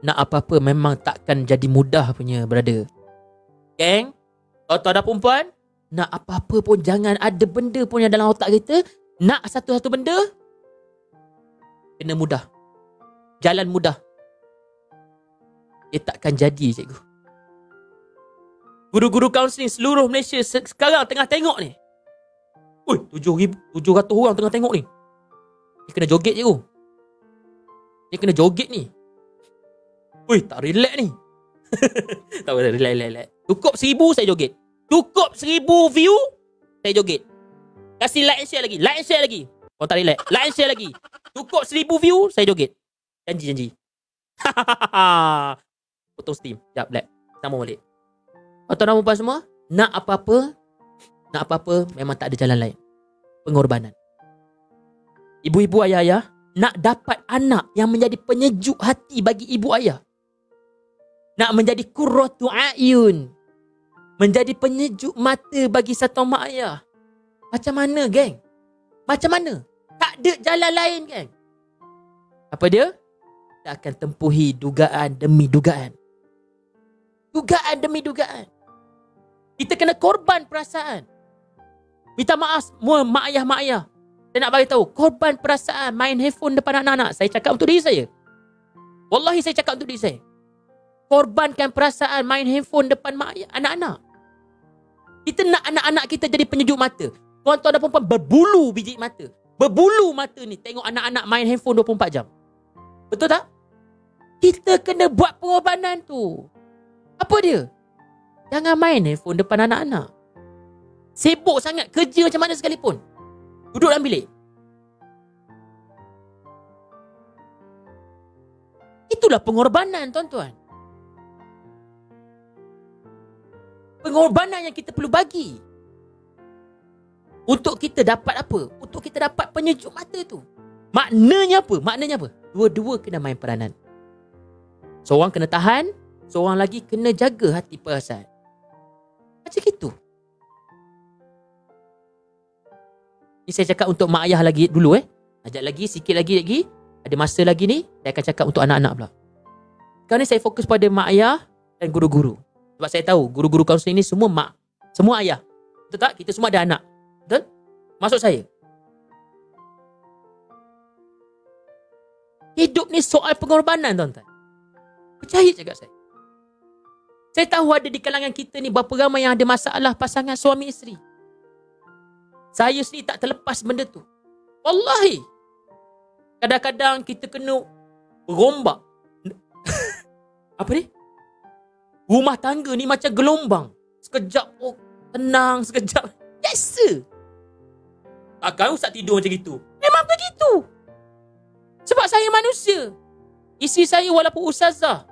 Nak apa-apa memang takkan jadi mudah punya, brother. Geng, tuan-tuan dan perempuan, nak apa-apa pun jangan ada benda pun yang dalam otak kita. Nak satu-satu benda, kena mudah. Jalan mudah. Dia takkan jadi, cikgu. Guru-guru kaunseling seluruh Malaysia sekarang tengah tengok ni. Ui, 700 orang tengah tengok ni. Dia kena joget, cikgu. Dia kena joget ni. Ui, tak relax ni. Tak boleh, relax. Cukup 1000 saya joget. Cukup 1000 view, saya joget. Kasih like and share lagi. Like and share lagi. Kau tak relax. Like and share lagi. Cukup 1000 view, saya joget. Janji. Potong steam. Sekejap, black. Sambung balik. Tuan-tuan dan perempuan semua, nak apa-apa memang tak ada jalan lain. Pengorbanan. Ibu-ibu, ayah-ayah, nak dapat anak yang menjadi penyejuk hati bagi ibu ayah. Nak menjadi qurratu a'yun. Menjadi penyejuk mata bagi satu mak ayah. Macam mana, geng? Macam mana? Tak ada jalan lain, geng. Apa dia? Kita akan tempuhi dugaan demi dugaan. Dugaan demi dugaan. Kita kena korban perasaan. Minta maaf semua mak ayah. Saya nak bagi tahu, korban perasaan main handphone depan anak-anak. Saya cakap untuk diri saya. Wallahi saya cakap untuk diri saya. Korbankan perasaan main handphone depan mak ayah, anak-anak. Kita nak anak-anak kita jadi penyejuk mata. Tuan-tuan dan perempuan berbulu biji mata. Berbulu mata ni tengok anak-anak main handphone 24 jam. Betul tak? Kita kena buat pengorbanan tu. Apa dia? Jangan main handphone depan anak-anak. Sibuk sangat kerja macam mana sekalipun. Duduk dalam bilik. Itulah pengorbanan, tuan-tuan. Pengorbanan yang kita perlu bagi. Untuk kita dapat apa? Untuk kita dapat penyejuk mata tu. Maknanya apa? Dua-dua kena main peranan. Seorang kena tahan, seorang lagi kena jaga hati perasaan. Macam itu. Ni saya cakap untuk mak ayah lagi dulu Ajak lagi, sikit lagi. Ada masa lagi ni, saya akan cakap untuk anak-anak pula. Sekarang ni saya fokus pada mak ayah dan guru-guru. Sebab saya tahu, guru-guru kaunseling ni semua mak. Semua ayah. Betul tak? Kita semua ada anak. Betul? Maksud saya. Hidup ni soal pengorbanan, tuan-tuan. Percaya cakap saya. Saya tahu ada di kalangan kita ni berapa ramai yang ada masalah pasangan suami isteri. Saya sendiri tak terlepas benda tu. Wallahi. Kadang-kadang kita kena berombak. Apa ni? Rumah tangga ni macam gelombang. Sekejap tenang, sekejap. Biasa. Takkan usah tidur macam itu. Memang begitu. Sebab saya manusia. Isteri saya walaupun ustazah,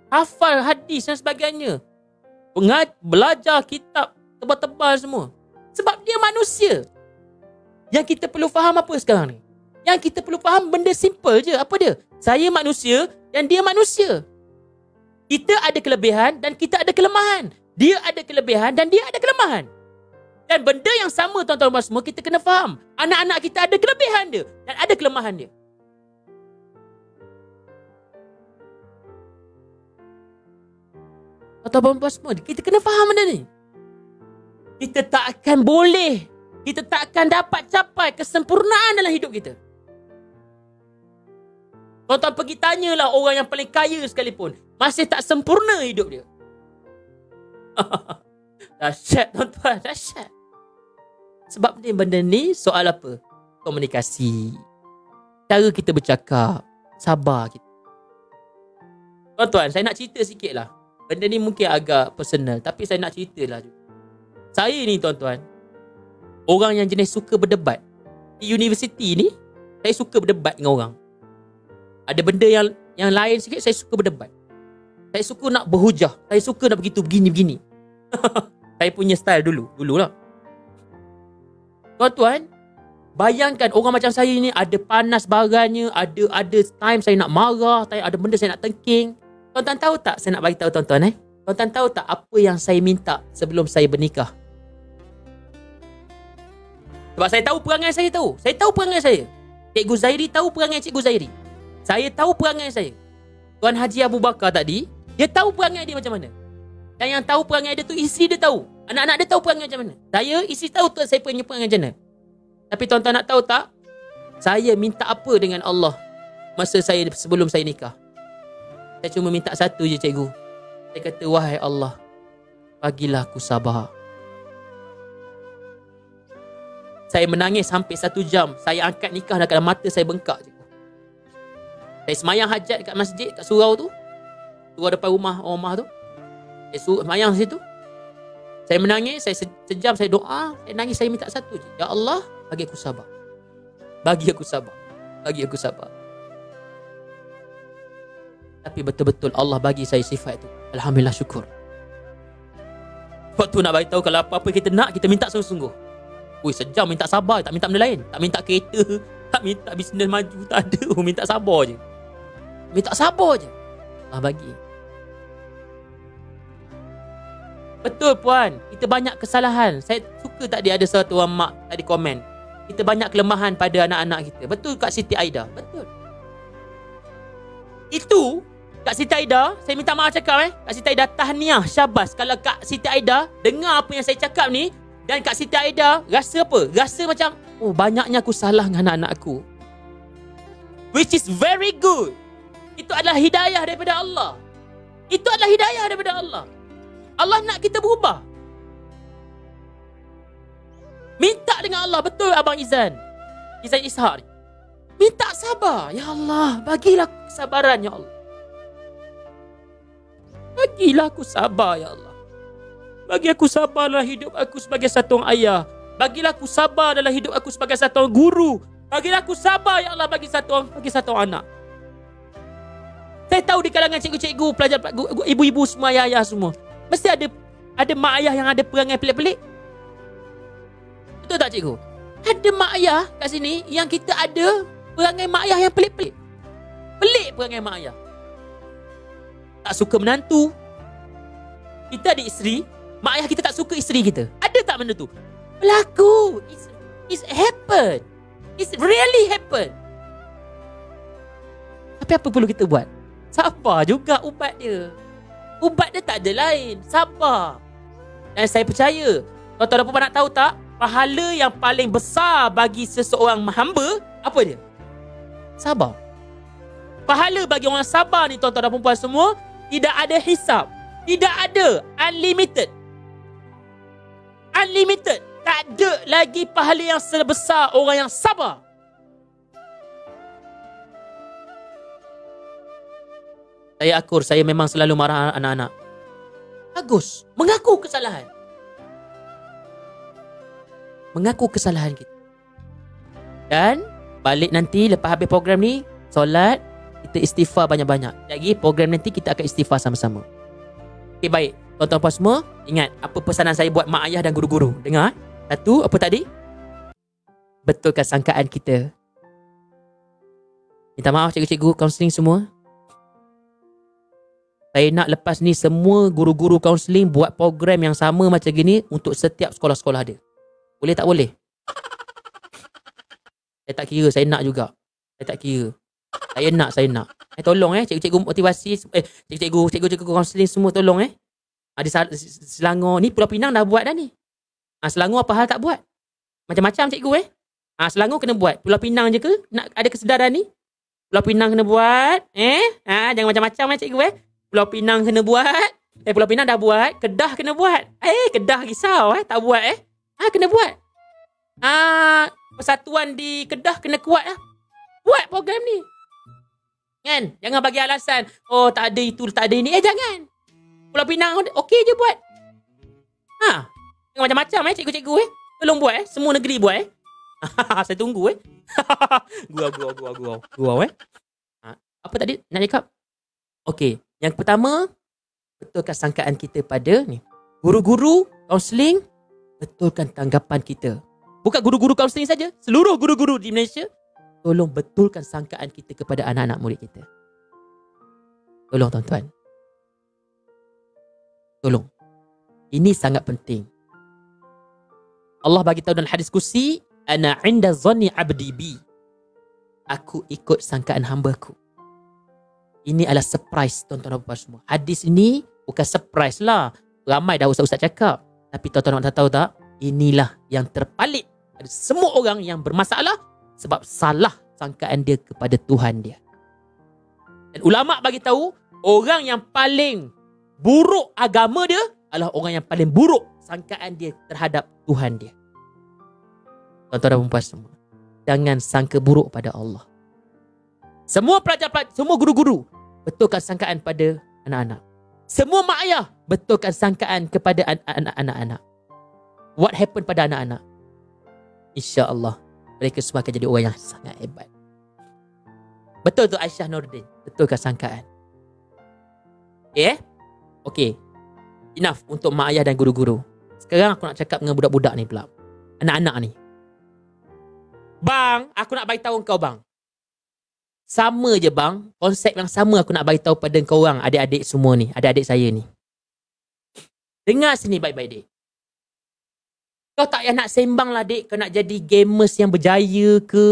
hafal hadis dan sebagainya, belajar kitab tebal-tebal semua. Sebab dia manusia. Yang kita perlu faham apa sekarang ni? Yang kita perlu faham benda simple je. Apa dia? Saya manusia dan dia manusia. Kita ada kelebihan dan kita ada kelemahan. Dia ada kelebihan dan dia ada kelemahan. Dan benda yang sama, tuan-tuan semua, kita kena faham. Anak-anak kita ada kelebihan dia dan ada kelemahan dia. Tuan-tuan puan semua, kita kena faham benda ni. Kita tak akan boleh, kita tak akan dapat capai kesempurnaan dalam hidup kita. Tuan-tuan pergi tanyalah orang yang paling kaya sekalipun, masih tak sempurna hidup dia. Dahsyat tuan-tuan, dahsyat. Sebab benda ni soal apa? Komunikasi. Cara kita bercakap, sabar kita. Tuan-tuan, saya nak cerita sikit lah. Benda ni mungkin agak personal, tapi saya nak cerita lah. Saya ni tuan-tuan, orang yang jenis suka berdebat. Di universiti ni, saya suka berdebat dengan orang. Ada benda yang lain sikit, saya suka berdebat. Saya suka nak berhujah. Saya suka nak begitu, begini-begini. Saya punya style dululah. Tuan-tuan, bayangkan orang macam saya ni ada panas barannya, ada time saya nak marah, ada benda saya nak tengking. Tuan-tuan tahu tak, saya nak bagi tahu tuan-tuan Tuan-tuan tahu tak apa yang saya minta sebelum saya bernikah? Sebab saya tahu perangai saya tahu. Saya tahu perangai saya. Cikgu Zairi tahu perangai Cikgu Zairi. Saya tahu perangai saya. Tuan Haji Abu Bakar tadi, dia tahu perangai dia macam mana. Dan yang tahu perangai dia tu, isteri dia tahu. Anak-anak dia tahu perangai macam mana. Saya, isteri tahu tu saya punya perangai macam mana. Tapi tuan-tuan nak tahu tak? Saya minta apa dengan Allah masa saya sebelum saya nikah? Saya cuma minta satu je cikgu. Saya kata, wahai Allah, bagilah aku sabar. Saya menangis sampai 1 jam. Saya angkat nikah dalam mata saya bengkak cikgu. Saya semayang hajat kat masjid, kat surau tu. Surau depan rumah tu. Saya semayang situ. Saya menangis, saya sejam saya doa, saya nangis, saya minta satu je. Ya Allah, bagi aku sabar. Bagi aku sabar. Bagi aku sabar. Tapi betul-betul Allah bagi saya sifat itu. Alhamdulillah, syukur. Sebab tu nak bagi tahu kalau apa-apa kita nak, kita minta sungguh-sungguh. Sejam minta sabar, tak minta benda lain. Tak minta kereta, tak minta bisnes maju, tak ada. Minta sabar je. Minta sabar je. Allah bagi. Betul puan, kita banyak kesalahan. Saya suka tadi ada satu orang mak tadi komen. Kita banyak kelemahan pada anak-anak kita. Betul Kak Siti Aida? Betul. Itu Kak Siti Aida, saya minta maaf cakap Kak Siti Aida, tahniah, syabas. Kalau Kak Siti Aida dengar apa yang saya cakap ni, dan Kak Siti Aida rasa apa? Rasa macam, oh banyaknya aku salah dengan anak-anak aku. Which is very good. Itu adalah hidayah daripada Allah. Itu adalah hidayah daripada Allah. Allah nak kita berubah. Minta dengan Allah. Betul Abang Izan Ishak ni. Minta sabar. Ya Allah, bagilah aku kesabaran ya Allah. Bagilah aku sabar ya Allah. Bagi aku sabar dalam hidup aku sebagai satu orang ayah. Bagilah aku sabar dalam hidup aku sebagai satu orang guru. Bagilah aku sabar ya Allah bagi satu orang anak. Saya tahu di kalangan cikgu-cikgu, pelajar, ibu-ibu semua, ayah-ayah semua, mesti ada mak ayah yang ada perangai pelik-pelik. Betul tak cikgu? Ada mak ayah kat sini yang kita ada perangai mak ayah yang pelik-pelik. Pelik perangai mak ayah. Tak suka menantu. Kita ada isteri, mak ayah kita tak suka isteri kita. Ada tak benda tu? Berlaku. It's happen. It's really happen. Tapi apa perlu kita buat? Sabar juga ubat dia. Ubat dia tak ada lain. Sabar. Dan saya percaya, tuan-tuan dan puan nak tahu tak, pahala yang paling besar bagi seseorang hamba, apa dia? Sabar. Pahala bagi orang sabar ni tuan-tuan dan puan semua, tidak ada hisap. Tidak ada. Unlimited. Unlimited. Tak ada lagi pahala yang sebesar orang yang sabar. Saya akur, saya memang selalu marah anak-anak. Bagus. Mengaku kesalahan. Mengaku kesalahan kita. Dan balik nanti lepas habis program ni, solat, kita istighfar banyak-banyak. Lagi program nanti kita akan istighfar sama-sama. Okay, baik. Tuan-tuan puan semua, ingat apa pesanan saya buat mak ayah dan guru-guru. Dengar. Satu, apa tadi? Betulkan sangkaan kita. Minta maaf cikgu-cikgu, kaunseling semua. Saya nak lepas ni semua guru-guru kaunseling buat program yang sama macam gini untuk setiap sekolah-sekolah dia. Boleh tak boleh? Saya tak kira, saya nak juga. Saya tak kira. Saya nak. Tolong cikgu-cikgu motivasi, cikgu-cikgu kaunseling semua tolong Di Selangor ni, Pulau Pinang dah buat dah ni. Selangor apa hal tak buat? Macam-macam cikgu Selangor kena buat. Pulau Pinang je ke nak ada kesedaran ni? Pulau Pinang kena buat. Jangan macam-macam cikgu Pulau Pinang kena buat. Pulau Pinang dah buat. Kedah kena buat. Kedah risau tak buat kena buat. Persatuan di Kedah kena kuat buat program ni. Kan? Jangan bagi alasan, oh tak ada itu, tak ada ini. Jangan. Pulau Pinang okey je buat. Jangan macam-macam cikgu-cikgu Tolong buat semua negeri buat Saya tunggu Gua Apa tadi nak cakap? Okey, yang pertama, betulkan sangkaan kita pada ni. Guru-guru kaunseling, betulkan tanggapan kita. Bukan guru-guru kaunseling saja, seluruh guru-guru di Malaysia, tolong betulkan sangkaan kita kepada anak-anak murid kita. Tolong tuan-tuan. Tolong. Ini sangat penting. Allah bagi tahu dalam hadis kursi, ana inda zanni abdi bi. Aku ikut sangkaan hamba-Ku. Ini adalah surprise tuan-tuan dan puan semua. Hadis ini bukan surprise lah. Ramai dah ustaz-ustaz cakap. Tapi tuan-tuan nak tahu tak? Inilah yang terpalit. Ada semua orang yang bermasalah sebab salah sangkaan dia kepada Tuhan dia. Dan ulama' bagi tahu, orang yang paling buruk agama dia adalah orang yang paling buruk sangkaan dia terhadap Tuhan dia. Tuan-tuan dan puan semua, jangan sangka buruk pada Allah. Semua pelajar-pelajar, semua guru-guru, betulkan sangkaan pada anak-anak. Semua mak ayah, betulkan sangkaan kepada anak-anak. What happened pada anak-anak? InsyaAllah mereka semua akan jadi orang yang sangat hebat. Betul tu Aisyah Nordin, betulkan sangkaan. Okay. Enough untuk mak ayah dan guru-guru. Sekarang aku nak cakap dengan budak-budak ni pula. Anak-anak ni. Bang, aku nak bagi tahu kau bang. Sama je bang, konsep yang sama aku nak bagi tahu pada kau orang, adik-adik semua ni, adik-adik saya ni. Dengar sini baik-baik dik. Kau tak payah nak sembang lah dik, kau nak jadi gamers yang berjaya ke?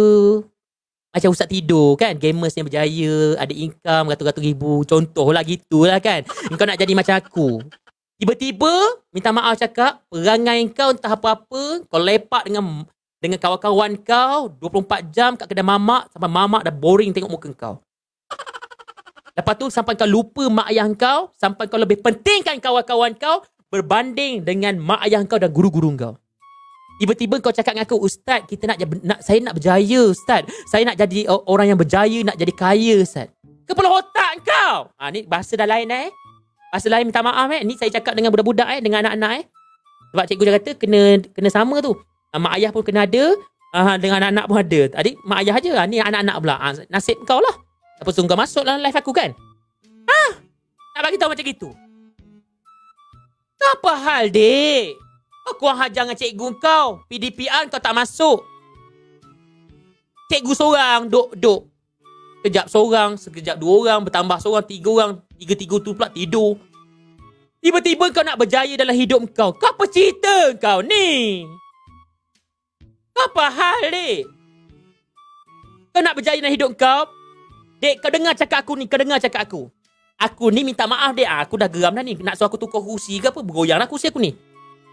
Macam Ustaz tidur kan, gamers yang berjaya, ada income ratus-ratus ribu, contoh lah gitulah kan. Kau nak jadi macam aku. Tiba-tiba minta maaf cakap, perangai kau entah apa-apa, kau lepak dengan kawan-kawan kau 24 jam kat kedai mamak sampai mamak dah boring tengok muka kau. Lepas tu sampai kau lupa mak ayah kau, sampai kau lebih pentingkan kawan-kawan kau berbanding dengan mak ayah kau dan guru-guru kau. Tiba-tiba kau cakap dengan aku, Ustaz, saya nak berjaya Ustaz. Saya nak jadi orang yang berjaya, nak jadi kaya Ustaz. Kepala otak kau. Ni bahasa dah lain Bahasa lain minta maaf Ni saya cakap dengan budak-budak dengan anak-anak Sebab cikgu dia kata kena sama tu. Mak ayah pun kena ada, dengan anak-anak pun ada. Adik mak ayah aja, ni anak-anak pula. Nasib kau lah. Lepas tu kau masuk dalam live aku kan. Nak bagi tahu macam gitu. Apa hal dik? Kau kurang hajar dengan cikgu kau. PDPR kau tak masuk. Cikgu seorang duk. Sekejap seorang, sekejap dua orang, bertambah seorang, tiga orang, tiga tu pula tidur. Tiba-tiba kau nak berjaya dalam hidup kau. Kau apa cerita kau ni? Kau apa hal dik? Kau nak berjaya dalam hidup kau? Dek, kau dengar cakap aku ni, Aku ni minta maaf dek, aku dah geram dah ni. Nak suruh aku tukar kursi ke apa? Bergoyang lah kursi aku ni.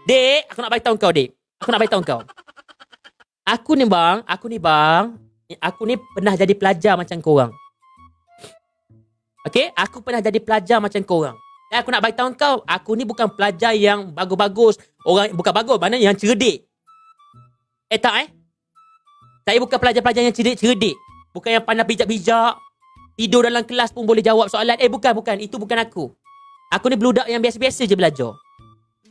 Dek, aku nak beritahu kau dek. Aku ni bang, aku ni pernah jadi pelajar macam korang. Okay? Aku pernah jadi pelajar macam korang. Dan aku nak beritahu kau, aku ni bukan pelajar yang bagus-bagus. Orang bukan bagus, mana yang cerdik. Saya bukan pelajar-pelajar yang cerdik. Bukan yang pandai bijak-bijak. Tidur dalam kelas pun boleh jawab soalan. Bukan. Itu bukan aku. Aku ni beludak yang biasa-biasa je belajar.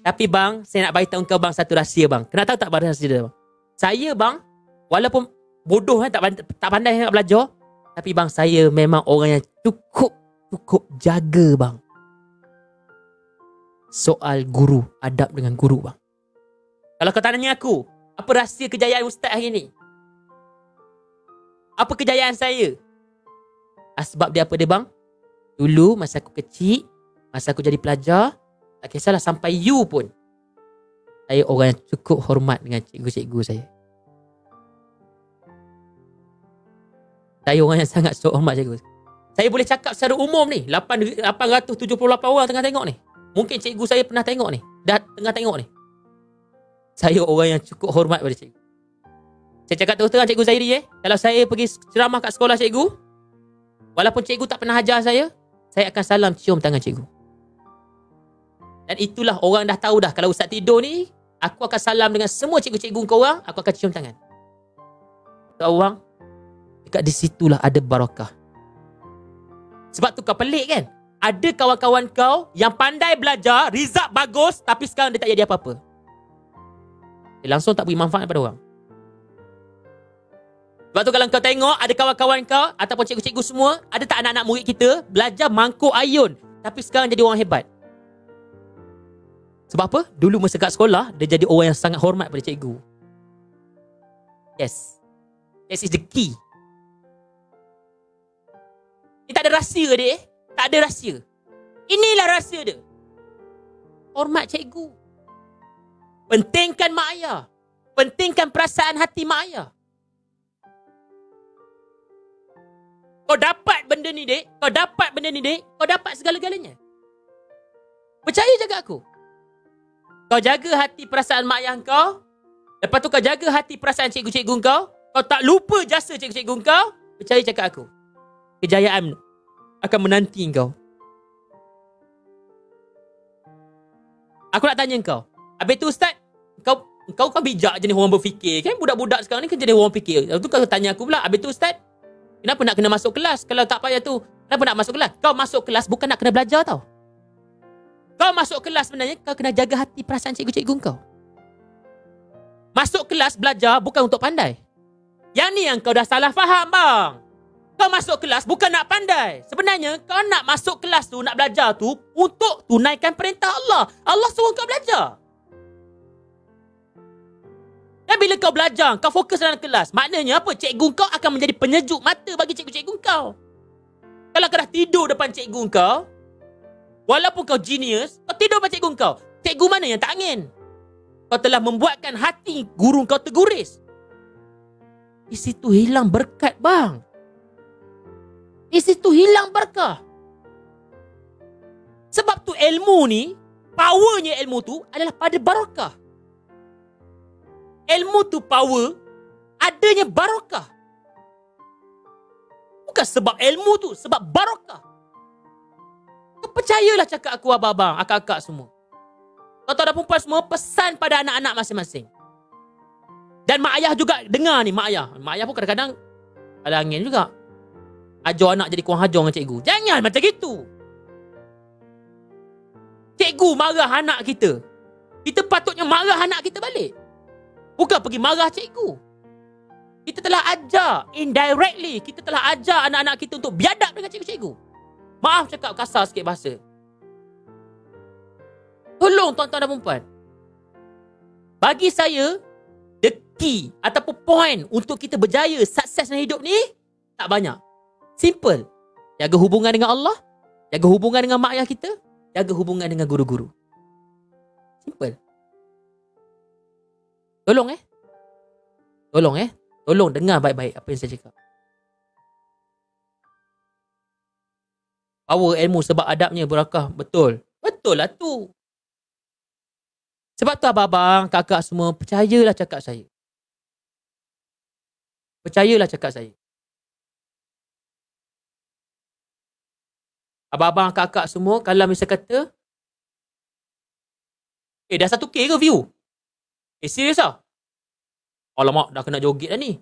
Tapi bang, saya nak beritahu kau bang satu rahsia bang. Kena tahu tak rahsia dia bang? Saya bang, walaupun bodoh tak pandai nak belajar, tapi bang, saya memang orang yang cukup jaga bang. Soal guru, adab dengan guru bang. Kalau kau tanya aku, apa rahsia kejayaan ustaz hari ni? Apa kejayaan saya? Sebab dia apa dia bang? Dulu masa aku kecil, masa aku jadi pelajar, tak kisahlah sampai you pun, saya orang yang cukup hormat dengan cikgu-cikgu saya. Saya orang yang sangat hormat cikgu. Saya boleh cakap secara umum ni, 878 orang tengah tengok ni. Mungkin cikgu saya pernah tengok ni, dah tengah tengok ni. Saya orang yang cukup hormat pada cikgu. Saya cakap terus terang Cikgu Zairi, kalau saya pergi ceramah kat sekolah cikgu, walaupun cikgu tak pernah ajar saya akan salam cium tangan cikgu. Dan itulah orang dah tahu dah, kalau ustaz tidur ni, aku akan salam dengan semua cikgu-cikgu korang, aku akan cium tangan. Kau orang, dekat di situlah ada barakah. Sebab tu kau pelik kan? Ada kawan-kawan kau yang pandai belajar, result bagus, tapi sekarang dia tak jadi apa-apa. Dia langsung tak beri manfaat pada orang. Sebab tu kalau kau tengok, ada kawan-kawan kau ataupun cikgu-cikgu semua, ada tak anak-anak murid kita belajar mangkuk ayun, tapi sekarang jadi orang hebat. Sebab apa? Dulu masa kat sekolah, dia jadi orang yang sangat hormat pada cikgu. Yes. That is the key. Dia tak ada rahsia dia. Tak ada rahsia. Inilah rahsia dia. Hormat cikgu. Pentingkan mak ayah. Pentingkan perasaan hati mak ayah. Kau dapat benda ni, dek. Kau dapat benda ni, dek. Kau dapat segala-galanya. Percaya jaga aku. Kau jaga hati perasaan mak ayah kau. Lepas tu kau jaga hati perasaan cikgu-cikgu kau. Kau tak lupa jasa cikgu-cikgu kau. Percaya cakap aku. Kejayaan akan menanti kau. Aku nak tanya kau. Habis tu ustaz, kau kan bijak jenis orang berfikir. Kan budak-budak sekarang ni kan jenis orang fikir. Lepas tu kau tanya aku pula. Habis tu ustaz, kenapa nak kena masuk kelas? Kalau tak payah tu, kenapa nak masuk kelas? Kau masuk kelas bukan nak kena belajar tau. Kau masuk kelas sebenarnya, kau kena jaga hati perasaan cikgu-cikgu kau. Masuk kelas belajar bukan untuk pandai. Yang ni yang kau dah salah faham bang. Kau masuk kelas bukan nak pandai. Sebenarnya kau nak masuk kelas tu, nak belajar tu untuk tunaikan perintah Allah. Allah suruh kau belajar. Dan bila kau belajar, kau fokus dalam kelas, maknanya apa? Cikgu kau akan menjadi penyejuk mata bagi cikgu-cikgu kau. Kalau kau dah tidur depan cikgu kau, walaupun kau genius, kau tidur depan cikgu kau, cikgu mana yang tak angin? Kau telah membuatkan hati guru kau terguris. Di situ hilang berkat bang. Di situ hilang berkah. Sebab tu ilmu ni, powernya ilmu tu adalah pada barakah. Ilmu tu power, adanya barakah. Bukan sebab ilmu tu, sebab barakah. Kau percayalah cakap aku abang-abang, akak-akak semua. Kau tahu dah perempuan semua, pesan pada anak-anak masing-masing. Dan mak ayah juga dengar ni, mak ayah. Mak ayah pun kadang-kadang ada angin juga. Ajar anak jadi kurang hajar dengan cikgu. Jangan macam gitu. Cikgu marah anak kita. Kita patutnya marah anak kita balik. Bukan pergi marah cikgu. Kita telah ajar indirectly. Kita telah ajar anak-anak kita untuk biadab dengan cikgu-cikgu. Maaf cakap kasar sikit bahasa. Tolong tuan-tuan dan perempuan. Bagi saya, the key ataupun point untuk kita berjaya sukses dalam hidup ni tak banyak. Simple. Jaga hubungan dengan Allah, jaga hubungan dengan mak ayah kita, jaga hubungan dengan guru-guru. Simple. Tolong Tolong dengar baik-baik apa yang saya cakap. Power ilmu sebab adabnya berakah. Betul. Betul lah tu. Sebab tu abang-abang, kakak semua, percayalah cakap saya. Percayalah cakap saya. Abang-abang, kakak semua, kalau misal kata, dah 1K ke view? Serius lah? Alamak, dah kena joget dah ni.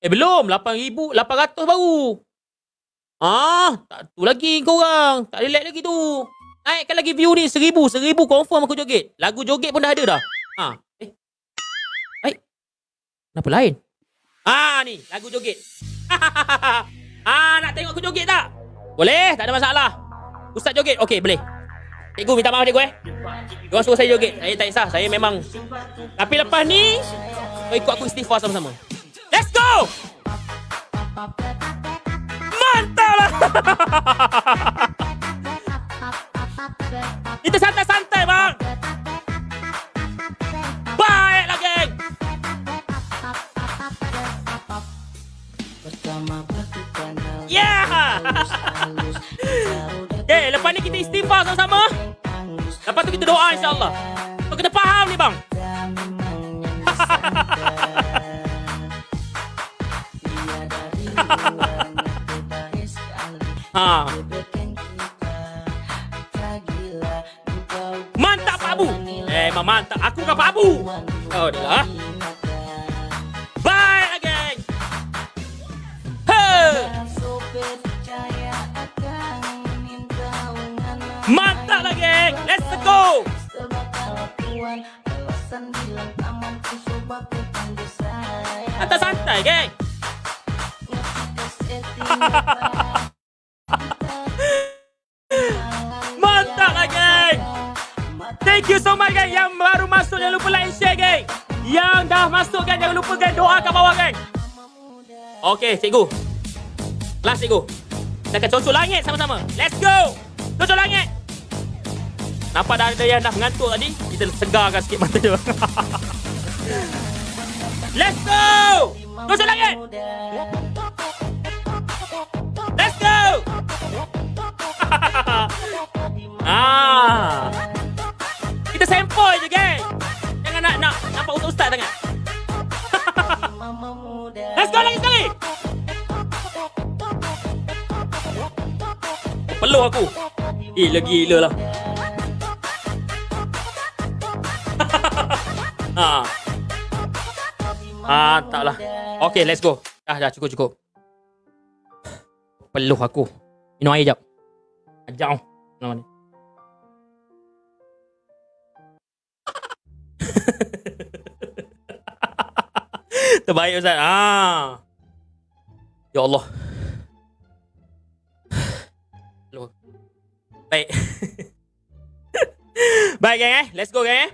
Belum, 8,800 baru. Tak tu lagi korang. Tak relax lagi tu. Naikkan lagi view ni, 1,000 confirm aku joget. Lagu joget pun dah ada dah. Baik. Kenapa lain? Ni, lagu joget. Nak tengok aku joget tak? Boleh, tak ada masalah. Ustaz joget, okey boleh. Cikgu minta maaf cikgu Diorang suruh saya joget. Saya tak kisah, saya memang. Tapi lepas ni, kau ikut aku istighfar sama-sama. Let's go! Mantap lah! Kita santai-santai bang. Baiklah geng. Yeah. Okay, lepas ni kita istighfar sama-sama. Lepas tu kita doa insya-Allah. Kau kena faham ni bang. Ha. Mantap Pak Abu. Memang mantap. Aku bukan Pak Abu. Oh dia lah. Bye again. Hey. Mantap lagi. Let's go. Atas santai geng. Mantap lah geng. Thank you so much geng. Yang baru masuk jangan lupa like share geng. Yang dah masuk geng jangan lupa geng doa kat bawah geng. Okay cikgu. Last cikgu. Kita akan cocok langit sama-sama. Let's go. Cocok langit. Nampak dah ada yang dah mengantuk tadi. Kita segarkan sikit mata dia. Let's go. Cocok langit. Let's go. Kita sample je geng. Jangan nak nampak untuk ustaz sangat. Let's go lagi sekali. Peluh aku. Gila lah. Tak lah. Okay, let's go. Dah cukup. Peluh aku. Minum air jap. Ajak nama ni. Terbaik Ustaz. Ya Allah. Baik. Baik geng Let's go geng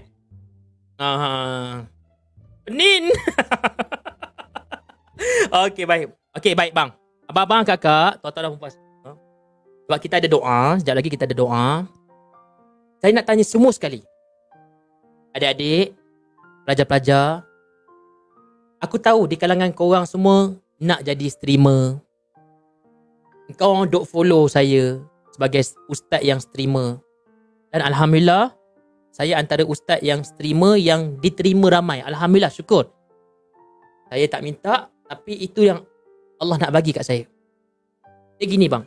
Penin. Okay baik bang. Abang-abang kakak, tuan-tuan dan puan. Sebab kita ada doa, sekejap lagi kita ada doa. Saya nak tanya semua sekali. Adik-adik, pelajar-pelajar, aku tahu di kalangan korang semua nak jadi streamer. Kau duk follow saya sebagai ustaz yang streamer. Dan alhamdulillah, saya antara ustaz yang streamer yang diterima ramai. Alhamdulillah, syukur. Saya tak minta, tapi itu yang Allah nak bagi kat saya. Dia gini bang.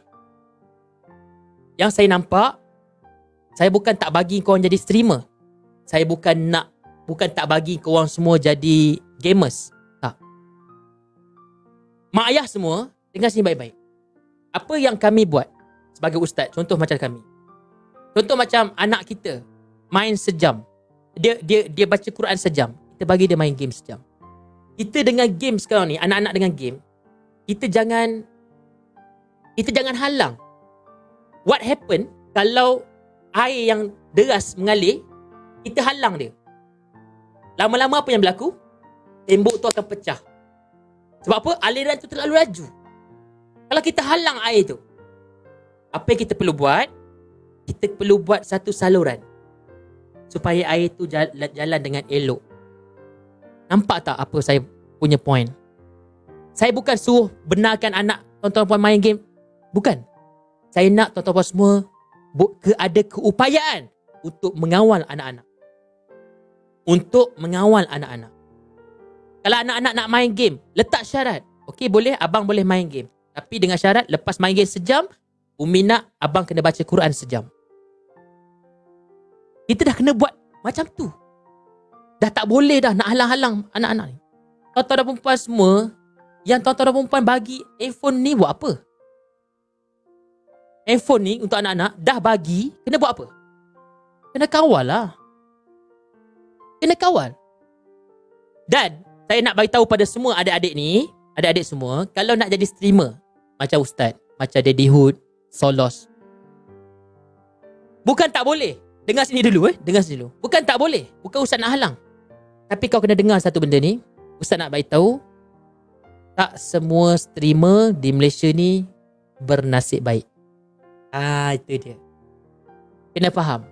Yang saya nampak, saya bukan tak bagi korang jadi streamer. Saya bukan tak bagi korang semua jadi gamers. Tak. Mak ayah semua, dengar sini baik-baik. Apa yang kami buat sebagai ustaz, contoh macam kami. Contoh macam anak kita main sejam. Dia baca Quran sejam. Kita bagi dia main game sejam. Kita dengan game sekarang ni, anak-anak dengan game, kita jangan halang. What happen kalau air yang deras mengalir, kita halang dia. Lama-lama apa yang berlaku? Tembok tu akan pecah. Sebab apa? Aliran tu terlalu laju. Kalau kita halang air tu, apa yang kita perlu buat? Kita perlu buat satu saluran supaya air tu jalan dengan elok. Nampak tak apa saya punya point? Saya bukan suruh benarkan anak tuan-tuan puan main game. Bukan. Saya nak tuan-tuan puan semua ada keupayaan untuk mengawal anak-anak. Untuk mengawal anak-anak. Kalau anak-anak nak main game, letak syarat. Okey, boleh, abang boleh main game. Tapi dengan syarat, lepas main game sejam, Umi nak abang kena baca Quran sejam. Kita dah kena buat macam tu. Dah tak boleh dah nak halang-halang anak-anak ni. Tuan-tuan dan perempuan semua, yang tuan-tuan dan perempuan bagi handphone ni buat apa? Handphone ni untuk anak-anak dah bagi, kena buat apa? Kena kawal lah. Kena kawal. Dan saya nak bagi tahu pada semua adik-adik ni, adik-adik semua, kalau nak jadi streamer macam Ustaz, macam Daddy Hood, Solos, bukan tak boleh. Dengar sini dulu dengar sini dulu. Bukan tak boleh, bukan Ustaz nak halang. Tapi kau kena dengar satu benda ni. Ustaz nak bagi tahu, tak semua streamer di Malaysia ni bernasib baik. Itu dia. Kena faham.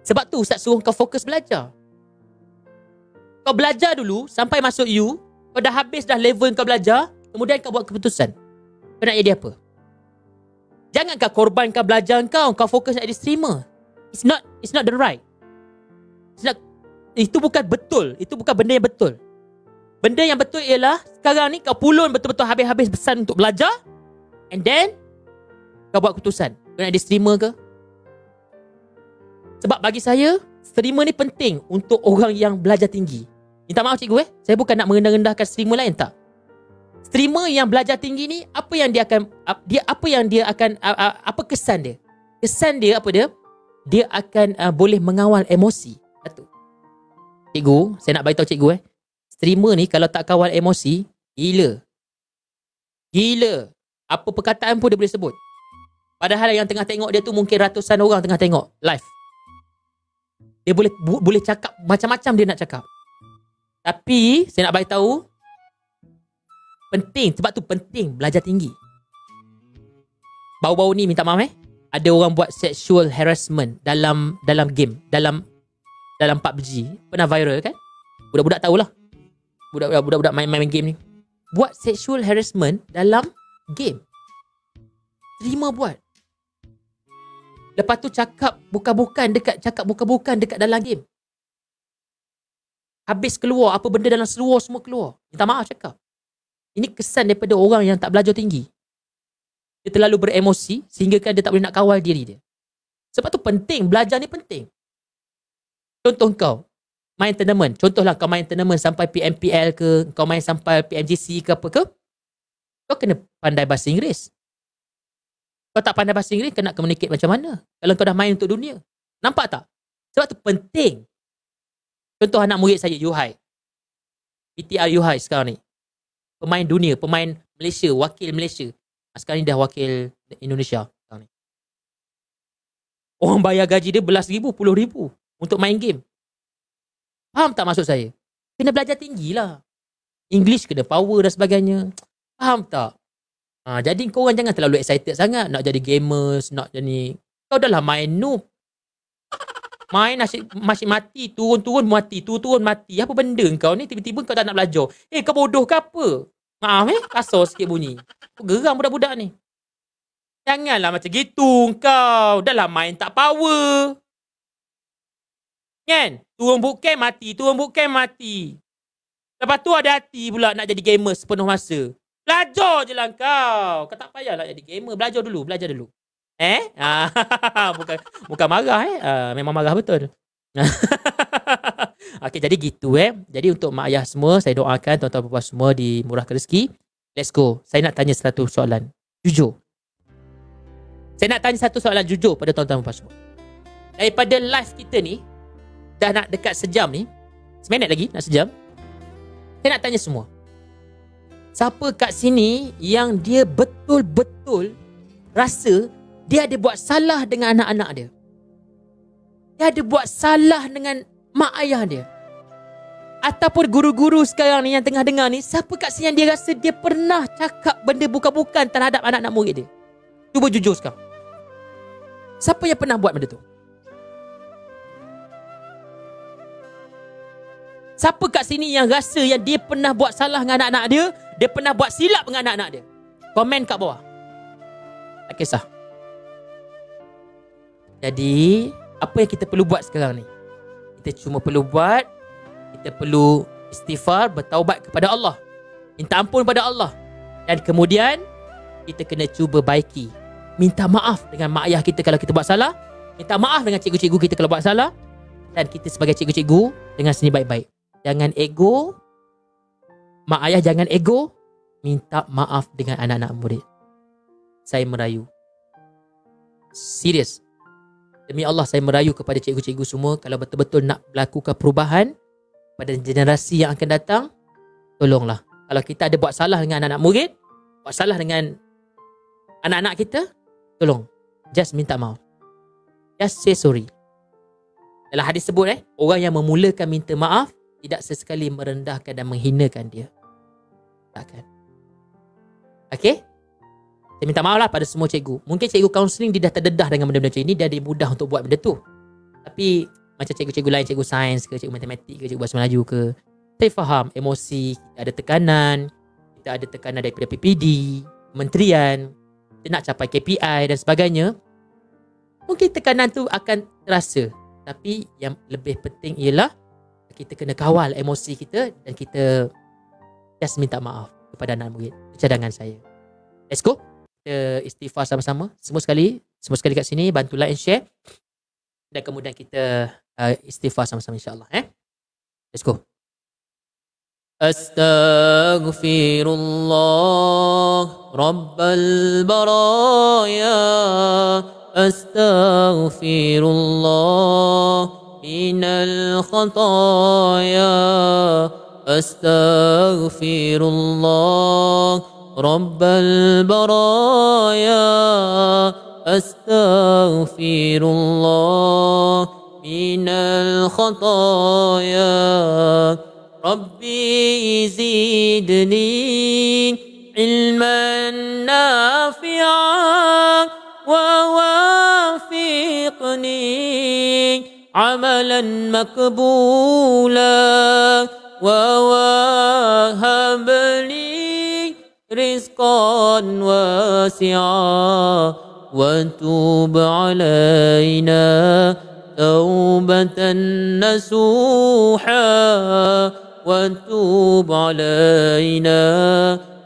Sebab tu Ustaz suruh kau fokus belajar. Kau belajar dulu sampai masuk U. Kau dah habis dah level kau belajar, kemudian kau buat keputusan. Kau nak jadi apa? Jangan kau korbankan belajar kau fokus nak jadi streamer. It's not the right. Itu bukan betul. Itu bukan benda yang betul. Benda yang betul ialah sekarang ni kau pulun betul-betul habis-habis pesan untuk belajar, and then kau buat keputusan kau nak jadi streamer ke. Sebab bagi saya, streamer ni penting untuk orang yang belajar tinggi. Minta maaf cikgu saya bukan nak merendah-rendahkan streamer lain, tak. Streamer yang belajar tinggi ni, apa kesan dia? Kesan dia apa dia? Dia akan boleh mengawal emosi. Satu. Cikgu, saya nak beritahu cikgu streamer ni kalau tak kawal emosi, gila. Apa perkataan pun dia boleh sebut. Padahal yang tengah tengok dia tu mungkin ratusan orang tengah tengok live. Dia boleh cakap macam-macam dia nak cakap. Tapi saya nak beritahu, penting, sebab tu penting belajar tinggi. Baru-baru ni minta maaf ada orang buat sexual harassment dalam game, dalam PUBG. Pernah viral kan? Budak-budak tahulah. Budak-budak main game ni. Buat sexual harassment dalam game. Streamer buat. Lepas tu cakap bukan-bukan dekat dalam game. Habis keluar apa benda dalam seluar semua keluar. Minta maaf cakap. Ini kesan daripada orang yang tak belajar tinggi. Dia terlalu beremosi sehingga kan dia tak boleh nak kawal diri dia. Sebab tu penting, belajar ni penting. Contoh kau main tournament. Contohlah kau main tournament sampai PMPL ke, kau main sampai PMGC ke apa ke. Kau kena pandai bahasa Inggeris. Kau tak pandai bahasa Inggeris, kau nak communicate macam mana? Kalau kau dah main untuk dunia. Nampak tak? Sebab tu penting. Contoh anak murid saya, Yuhai. PTR Yuhai sekarang ni. Pemain dunia, pemain Malaysia, wakil Malaysia. Sekarang ni dah wakil Indonesia. Sekarang ni. Orang bayar gaji dia belas ribu, puluh ribu untuk main game. Faham tak maksud saya? Kena belajar tinggi lah. English kena power dan sebagainya. Faham tak? Jadi korang jangan terlalu excited sangat nak jadi gamers, nak jadi... Kau dah lah main noob. Main masih mati, turun mati. Apa benda kau ni? Tiba-tiba kau tak nak belajar. Kau bodoh ke apa? Maaf kasar sikit bunyi. Kau geram budak-budak ni. Janganlah macam gitu kau. Dah lah main tak power. Kan? Turun bootcamp mati. Lepas tu ada hati pula nak jadi gamer sepenuh masa. Belajar je lah kau. Kau tak payahlah jadi gamer. Belajar dulu. Bukan marah memang marah betul. Okey, jadi gitu Jadi untuk mak ayah semua, saya doakan tuan-tuan puan semua dimurahkan rezeki. Let's go. Saya nak tanya satu soalan. Jujur. Saya nak tanya satu soalan jujur pada tuan-tuan puan semua. Daripada live kita ni, dah nak dekat sejam ni, seminit lagi nak sejam. Saya nak tanya semua. Siapa kat sini yang dia betul-betul rasa dia ada buat salah dengan anak-anak dia? Dia ada buat salah dengan mak ayah dia? Ataupun guru-guru sekarang ni yang tengah dengar ni, siapa kat sini yang dia rasa dia pernah cakap benda bukan-bukan terhadap anak-anak murid dia? Cuba jujur sekarang. Siapa yang pernah buat benda tu? Siapa kat sini yang rasa yang dia pernah buat salah dengan anak-anak dia? Dia pernah buat silap dengan anak-anak dia? Komen kat bawah. Tak kisah. Jadi, apa yang kita perlu buat sekarang ni? Kita cuma perlu buat, kita perlu istighfar, bertaubat kepada Allah. Minta ampun pada Allah. Dan kemudian, kita kena cuba baiki. Minta maaf dengan mak ayah kita kalau kita buat salah. Minta maaf dengan cikgu-cikgu kita kalau buat salah. Dan kita sebagai cikgu-cikgu, dengan seni baik-baik. Jangan ego. Mak ayah jangan ego. Minta maaf dengan anak-anak murid. Saya merayu. Serius. Demi Allah saya merayu kepada cikgu-cikgu semua. Kalau betul-betul nak melakukan perubahan pada generasi yang akan datang, tolonglah. Kalau kita ada buat salah dengan anak-anak murid, buat salah dengan anak-anak kita, tolong. Just minta maaf. Just say sorry. Dalam hadis sebut orang yang memulakan minta maaf tidak sesekali merendahkan dan menghinakan dia. Takkan. Okay? Saya minta maaf lah pada semua cikgu. Mungkin cikgu kaunseling dia dah terdedah dengan benda-benda macam ini. Dia ada mudah untuk buat benda tu. Tapi macam cikgu-cikgu lain, cikgu sains ke, cikgu matematik ke, cikgu bahasa Melayu ke, saya faham emosi, kita ada tekanan. Kita ada tekanan daripada PPD, kementerian, kita nak capai KPI dan sebagainya. Mungkin tekanan tu akan terasa. Tapi yang lebih penting ialah kita kena kawal emosi kita dan kita just minta maaf kepada anak murid. Cadangan saya. Let's go. Kita istighfar sama-sama. Semua sekali kat sini bantu like and share. Dan kemudian kita istighfar sama-sama insya-Allah. Let's go. Astaghfirullah Rabbal baraya. Astaghfirullah minal khataya. Astaghfirullah Rabbal baraya. Astaghfirullah minal khataya. Rabbi zidni ilman nafi'an wa wafiqni amalan makbulan wa wahabli rizqan wasi'a wa tub alaina taubatan nasuha wa tub alaina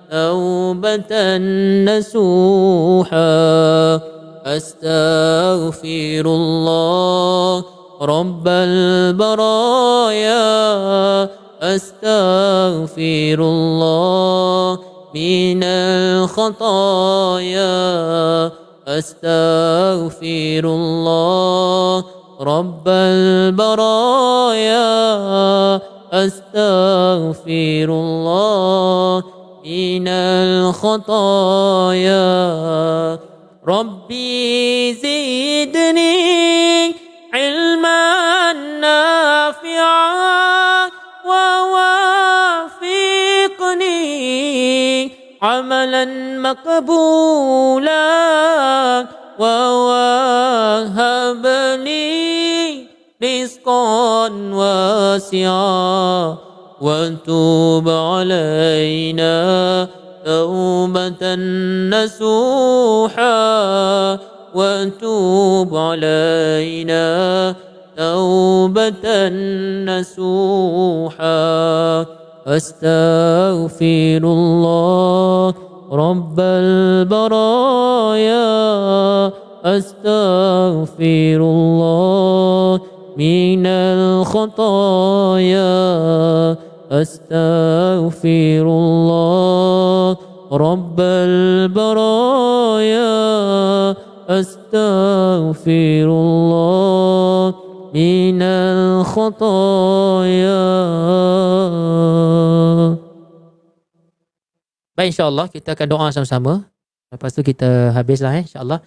taubatan nasuha. Astaghfirullah Rabbal baraya. Astaghfirullah minal khataya. Astaghfirullah Rabbal baraya. Astaghfirullah minal khataya. Rabbi zidni ilman nafi'an wa wafiqni amalan makbulan wa wahabli rizqan wasi'a wa tub alaina taubatan nasuha wa tub alaina taubatan nasuha. Astaghfirullah Rabbal baraya. Astaghfirullah minal khataya. Astaghfirullah Rabbal baraya. Astaghfirullah minal khataya. Baik, insyaAllah kita akan doa sama-sama. Lepas tu kita habislah insyaAllah.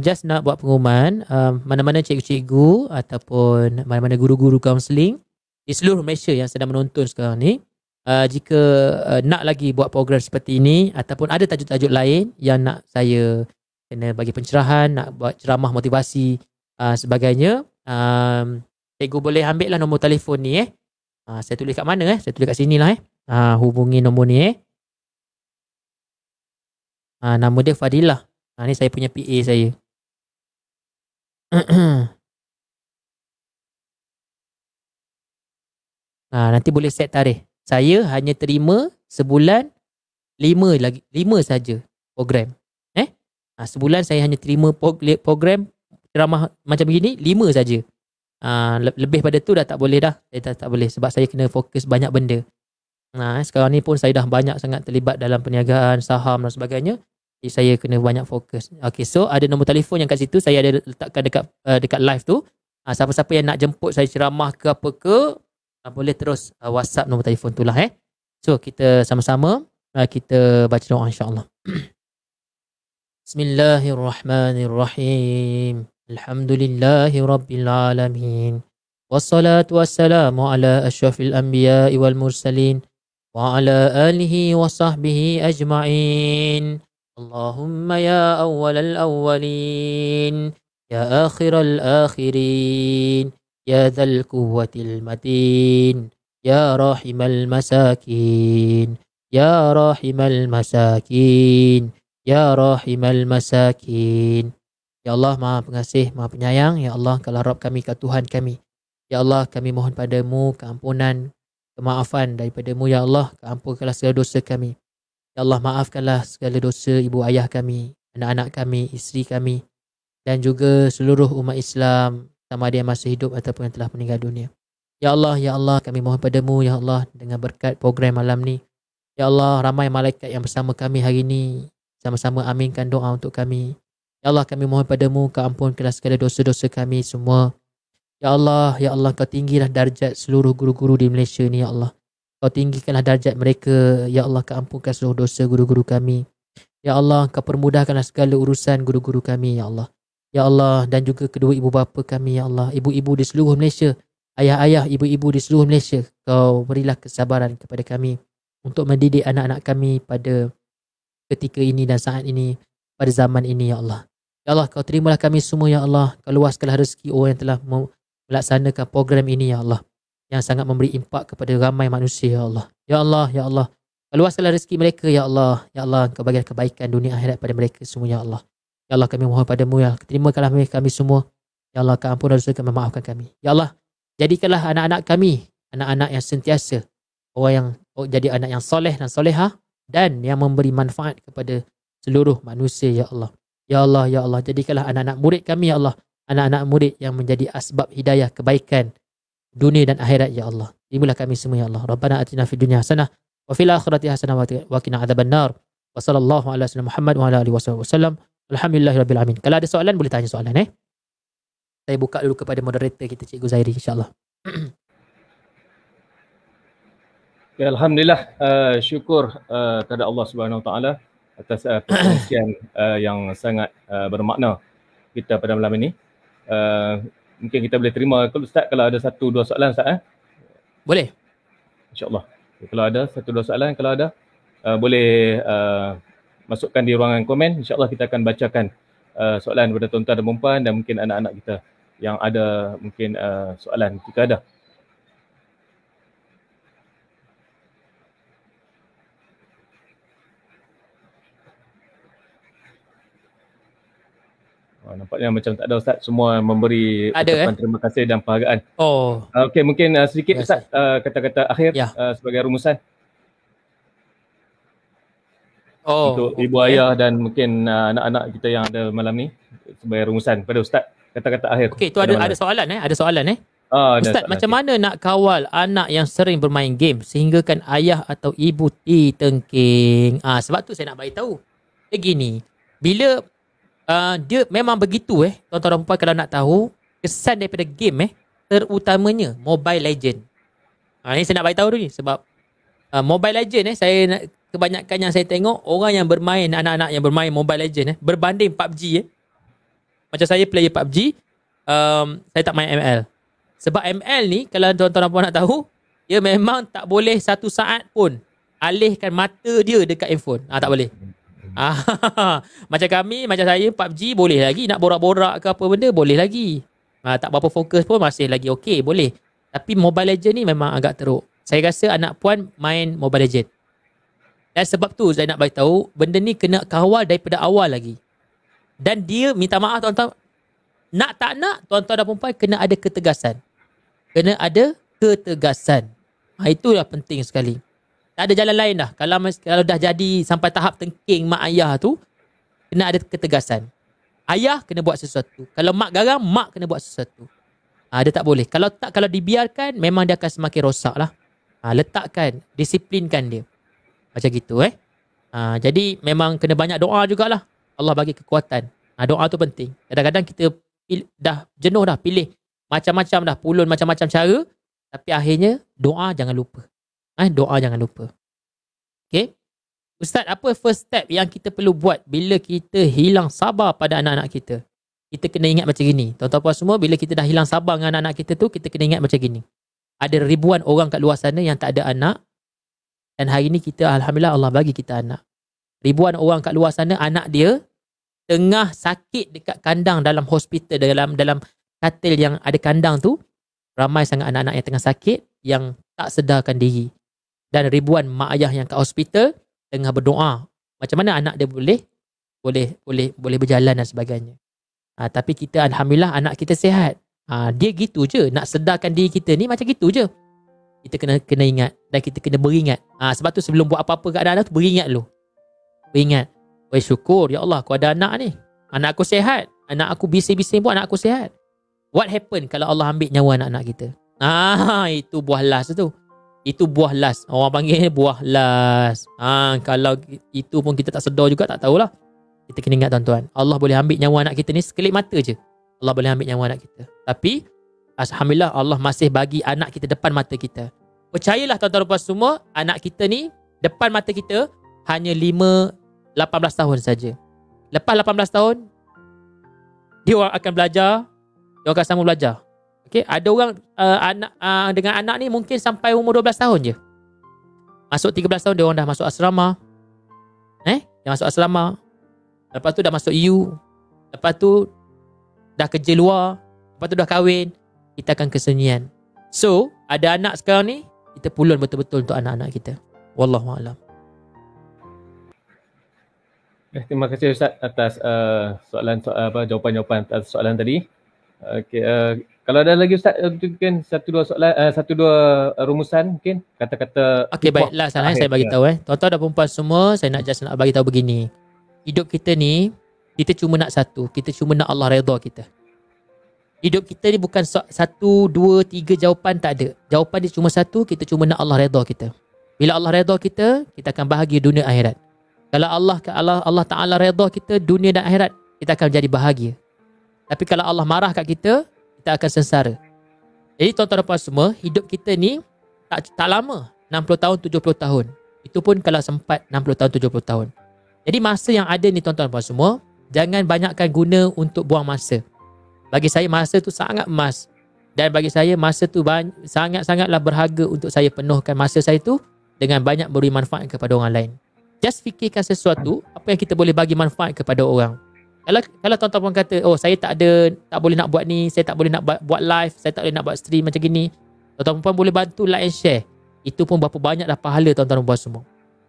Just nak buat pengumuman, mana-mana cikgu-cikgu ataupun mana-mana guru-guru kaunseling di seluruh Malaysia yang sedang menonton sekarang ni, jika nak lagi buat program seperti ini ataupun ada tajuk-tajuk lain yang nak saya kena bagi pencerahan, nak buat ceramah motivasi sebagainya, cikgu boleh ambil lah nombor telefon ni. Saya tulis kat mana? Saya tulis kat sini lah. Hubungi nombor ni. Nama dia Fadilah. Ni saya punya PA saya. Nanti boleh set tarikh. Saya hanya terima sebulan 5 saja program. Sebulan saya hanya terima program ceramah macam begini 5 saja. Lebih pada tu dah tak boleh dah. Saya tak boleh sebab saya kena fokus banyak benda. Sekarang ni pun saya dah banyak sangat terlibat dalam perniagaan, saham dan sebagainya. Jadi saya kena banyak fokus. Okay, so ada nombor telefon yang kat situ saya ada letakkan dekat live tu. Siapa-siapa yang nak jemput saya ceramah ke apa ke, boleh terus WhatsApp nombor telefon tu lah. So kita sama-sama kita baca doa insya-Allah. Bismillahirrahmanirrahim. Alhamdulillahi rabbil alamin. Wassalatu wassalamu ala asyrafil anbiya'i wal mursalin wa ala alihi wa sahbihi ajma'in. Allahumma ya awwalal awwalin, ya akhiral akhirin, ya dzal quwwatil matin, ya rahimal masakin, ya rahimal masakin, ya rahimal masakin, Ya Allah, Maha Pengasih, Maha Penyayang. Ya Allah, Engkaulah Rabb kami, Kau Tuhan kami. Ya Allah, kami mohon padamu keampunan, kemaafan daripadamu. Ya Allah, ampunkanlah segala dosa kami. Ya Allah, maafkanlah segala dosa ibu ayah kami, anak-anak kami, isteri kami, dan juga seluruh umat Islam, sama ada yang masih hidup ataupun yang telah meninggal dunia. Ya Allah, kami mohon padamu, Ya Allah, dengan berkat program malam ni. Ya Allah, ramai malaikat yang bersama kami hari ini, sama-sama aminkan doa untuk kami. Ya Allah, kami mohon padamu, Kau ampunkanlah segala dosa-dosa kami semua. Ya Allah, Kau tinggilah darjat seluruh guru-guru di Malaysia ni, Ya Allah. Kau tinggikanlah darjat mereka. Ya Allah, Kau ampunkan seluruh dosa guru-guru kami. Ya Allah, Kau permudahkanlah segala urusan guru-guru kami, Ya Allah. Ya Allah, dan juga kedua ibu bapa kami, Ya Allah. Ibu-ibu di seluruh Malaysia, ayah-ayah, ibu-ibu di seluruh Malaysia, Kau berilah kesabaran kepada kami untuk mendidik anak-anak kami pada ketika ini dan saat ini, pada zaman ini, Ya Allah. Ya Allah, Kau terimalah kami semua, Ya Allah. Kau luaskanlah rezeki orang yang telah melaksanakan program ini, Ya Allah, yang sangat memberi impak kepada ramai manusia, Ya Allah. Ya Allah, Ya Allah, Kau luaskanlah rezeki mereka, Ya Allah. Ya Allah, Kau bagi kebaikan dunia akhirat pada mereka semua, Ya Allah. Ya Allah, kami mohon padamu, Ya, terimakanlah kami semua. Ya Allah, Kau ampun dosa kami, maafkan kami. Ya Allah, jadikanlah anak-anak kami anak-anak yang sentiasa, orang yang jadi anak yang soleh dan solehah, dan yang memberi manfaat kepada seluruh manusia, Ya Allah. Ya Allah, Ya Allah, jadikanlah anak-anak murid kami, Ya Allah, anak-anak murid yang menjadi asbab hidayah kebaikan dunia dan akhirat, Ya Allah. Terimalah kami semua, Ya Allah. Rabbana atina fid dunya hasanah wa fil akhirati hasanah wa qina adzabannar. Wa sallallahu ala sayyidina Muhammad wa ala alihi wasallam. Alhamdulillahirabbil alamin. Kalau ada soalan boleh tanya soalan Saya buka dulu kepada moderator kita, Cikgu Zairi, insya-Allah. Ya, Alhamdulillah, syukur kepada Allah Subhanahu Wa Taala atas perkongsian yang sangat bermakna kita pada malam ini. Mungkin kita boleh terima Ustaz kalau ada 1-2 soalan, Ustaz. Boleh. InsyaAllah. Kalau ada 1-2 soalan, kalau ada boleh masukkan di ruangan komen. InsyaAllah kita akan bacakan soalan kepada tuan-tuan dan puan dan mungkin anak-anak kita yang ada mungkin soalan jika ada. Nampaknya macam tak ada, Ustaz. Semua memberi ucapan terima kasih dan penghargaan. Okey, mungkin sedikit Ustaz kata-kata akhir sebagai rumusan. Untuk ibu ayah dan mungkin anak-anak kita yang ada malam ni sebagai rumusan pada Ustaz, kata-kata akhir. Okey, tu ada soalan ada soalan Ustaz, macam mana nak kawal anak yang sering bermain game sehinggakan ayah atau ibu ditengking? Sebab tu saya nak bagi tahu. Dia gini, bila dia memang begitu tuan-tuan dan puan, kalau nak tahu kesan daripada game terutamanya Mobile Legend. Ni saya nak bagi tahu dulu ni sebab Mobile Legend saya kebanyakan yang saya tengok orang yang bermain, anak-anak yang bermain Mobile Legend berbanding PUBG. Macam saya player PUBG, saya tak main ML. Sebab ML ni kalau tuan-tuan dan puan nak tahu, dia memang tak boleh satu saat pun alihkan mata dia dekat handphone. Tak boleh. Macam saya PUBG boleh lagi, nak borak-borak ke apa benda boleh lagi, tak berapa fokus pun masih lagi okey, boleh. Tapi Mobile Legend ni memang agak teruk. Saya rasa anak puan main Mobile Legend, dan sebab tu saya nak beritahu benda ni kena kawal daripada awal lagi. Dan dia minta maaf tuan-tuan, nak tak nak tuan-tuan dan puan kena ada ketegasan, itulah penting sekali. Tak ada jalan lain dah. Kalau dah jadi sampai tahap tengking mak ayah tu, kena ada ketegasan. Ayah kena buat sesuatu. Kalau mak garang, mak kena buat sesuatu. Dia tak boleh. Kalau dibiarkan, memang dia akan semakin rosak lah. Letakkan, disiplinkan dia. Macam gitu jadi memang kena banyak doa jugalah. Allah bagi kekuatan. Doa tu penting. Kadang-kadang kita dah jenuh dah pilih macam-macam dah, pulun macam-macam cara, tapi akhirnya doa jangan lupa. Doa jangan lupa. Okay. Ustaz, apa first step yang kita perlu buat bila kita hilang sabar pada anak-anak kita? Kita kena ingat macam gini. Tuan-tuan puan semua, bila kita dah hilang sabar dengan anak-anak kita tu, kita kena ingat macam gini. Ada ribuan orang kat luar sana yang tak ada anak, dan hari ni kita, alhamdulillah, Allah bagi kita anak. Ribuan orang kat luar sana, anak dia tengah sakit dekat kandang dalam hospital, dalam katil yang ada kandang tu. Ramai sangat anak-anak yang tengah sakit yang tak sedarkan diri. Dan ribuan mak ayah yang kat hospital tengah berdoa macam mana anak dia boleh berjalan dan sebagainya. Tapi kita alhamdulillah anak kita sihat. Dia gitu je, nak sedarkan diri kita ni macam gitu je. Kita kena ingat dan kita kena beringat. Sebab tu sebelum buat apa-apa kat anak tu, beringat dulu. Beringat. Syukur ya Allah aku ada anak ni. Anak aku sihat. Anak aku bising-bising pun anak aku sihat. What happen kalau Allah ambil nyawa anak-anak kita? Itu buah las tu. Itu buah las. Orang panggil buah las. Kalau itu pun kita tak sedar juga, tak tahulah. Kita kena ingat tuan-tuan, Allah boleh ambil nyawa anak kita ni sekelip mata je. Allah boleh ambil nyawa anak kita. Tapi alhamdulillah Allah masih bagi anak kita depan mata kita. Percayalah tuan-tuan dan puan semua, anak kita ni depan mata kita hanya 18 tahun saja. Lepas 18 tahun dia orang akan belajar, dia akan sama belajar. Okey, ada orang anak dengan anak ni mungkin sampai umur 12 tahun je. Masuk 13 tahun dia orang dah masuk asrama. Dia masuk asrama. Lepas tu dah masuk EU. Lepas tu dah kerja luar. Lepas tu dah kahwin. Kita akan kesunyian. So, ada anak sekarang ni, kita pulun betul-betul untuk anak-anak kita. Wallahualam. Terima kasih Ustaz atas jawapan-jawapan atas soalan tadi. Okey, kalau ada lagi Ustaz, mungkin satu dua rumusan mungkin kata-kata. Okey, baiklah saya bagi tahu tuan-tuan dan puan semua, saya nak bagi tahu begini. Hidup kita ni, kita cuma nak satu. Kita cuma nak Allah redha kita. Hidup kita ni bukan 1, 2, 3 jawapan, tak ada. Jawapan dia cuma satu, kita cuma nak Allah redha kita. Bila Allah redha kita, kita akan bahagia dunia akhirat. Kalau Allah Ta'ala redha kita, dunia dan akhirat, kita akan jadi bahagia. Tapi kalau Allah marah kat kita, kita akan sengsara. Jadi tuan-tuan dan puan semua, hidup kita ni tak lama. 60 tahun, 70 tahun. Itu pun kalau sempat 60 tahun, 70 tahun. Jadi masa yang ada ni tuan-tuan dan puan semua, jangan banyakkan guna untuk buang masa. Bagi saya masa tu sangat emas. Dan bagi saya masa tu sangat-sangatlah berharga untuk saya penuhkan masa saya tu dengan banyak beri manfaat kepada orang lain. Just fikirkan sesuatu, apa yang kita boleh bagi manfaat kepada orang. Kalau tuan-tuan pun kata, saya tak boleh nak buat ni, saya tak boleh nak buat live, saya tak boleh nak buat stream macam gini. Tuan-tuan pun boleh bantu like and share. Itu pun berapa banyak dah pahala tuan-tuan puan semua.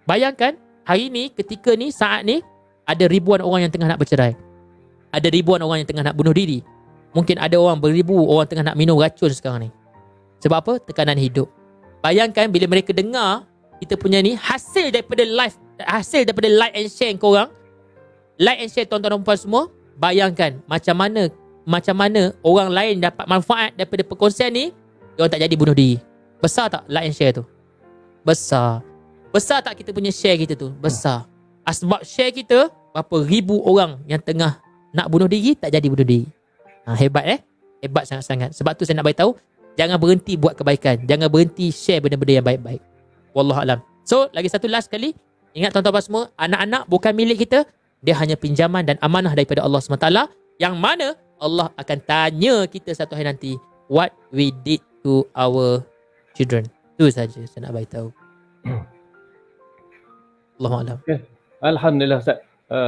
Bayangkan, hari ni, ketika ni, saat ni, ada ribuan orang yang tengah nak bercerai. Ada ribuan orang yang tengah nak bunuh diri. Mungkin ada beribu orang tengah nak minum racun sekarang ni. Sebab apa? Tekanan hidup. Bayangkan bila mereka dengar kita punya ni, hasil daripada like and share korang, like and share tuan-tuan dan puan semua, bayangkan macam mana orang lain dapat manfaat daripada perkongsian ni, dia orang tak jadi bunuh diri. Besar tak like and share tu? Besar. Besar tak kita punya share kita tu? Besar. Sebab share kita, berapa ribu orang yang tengah nak bunuh diri, tak jadi bunuh diri. Hebat Hebat sangat-sangat. Sebab tu saya nak beritahu, jangan berhenti buat kebaikan. Jangan berhenti share benda-benda yang baik-baik. Wallahualam. So, lagi satu last kali, ingat tuan-tuan semua, anak-anak bukan milik kita. Dia hanya pinjaman dan amanah daripada Allah SWT, yang mana Allah akan tanya kita satu hari nanti, what we did to our children. Itu saja saya nak beritahu. Allahualam. Okay. Alhamdulillah Ustaz.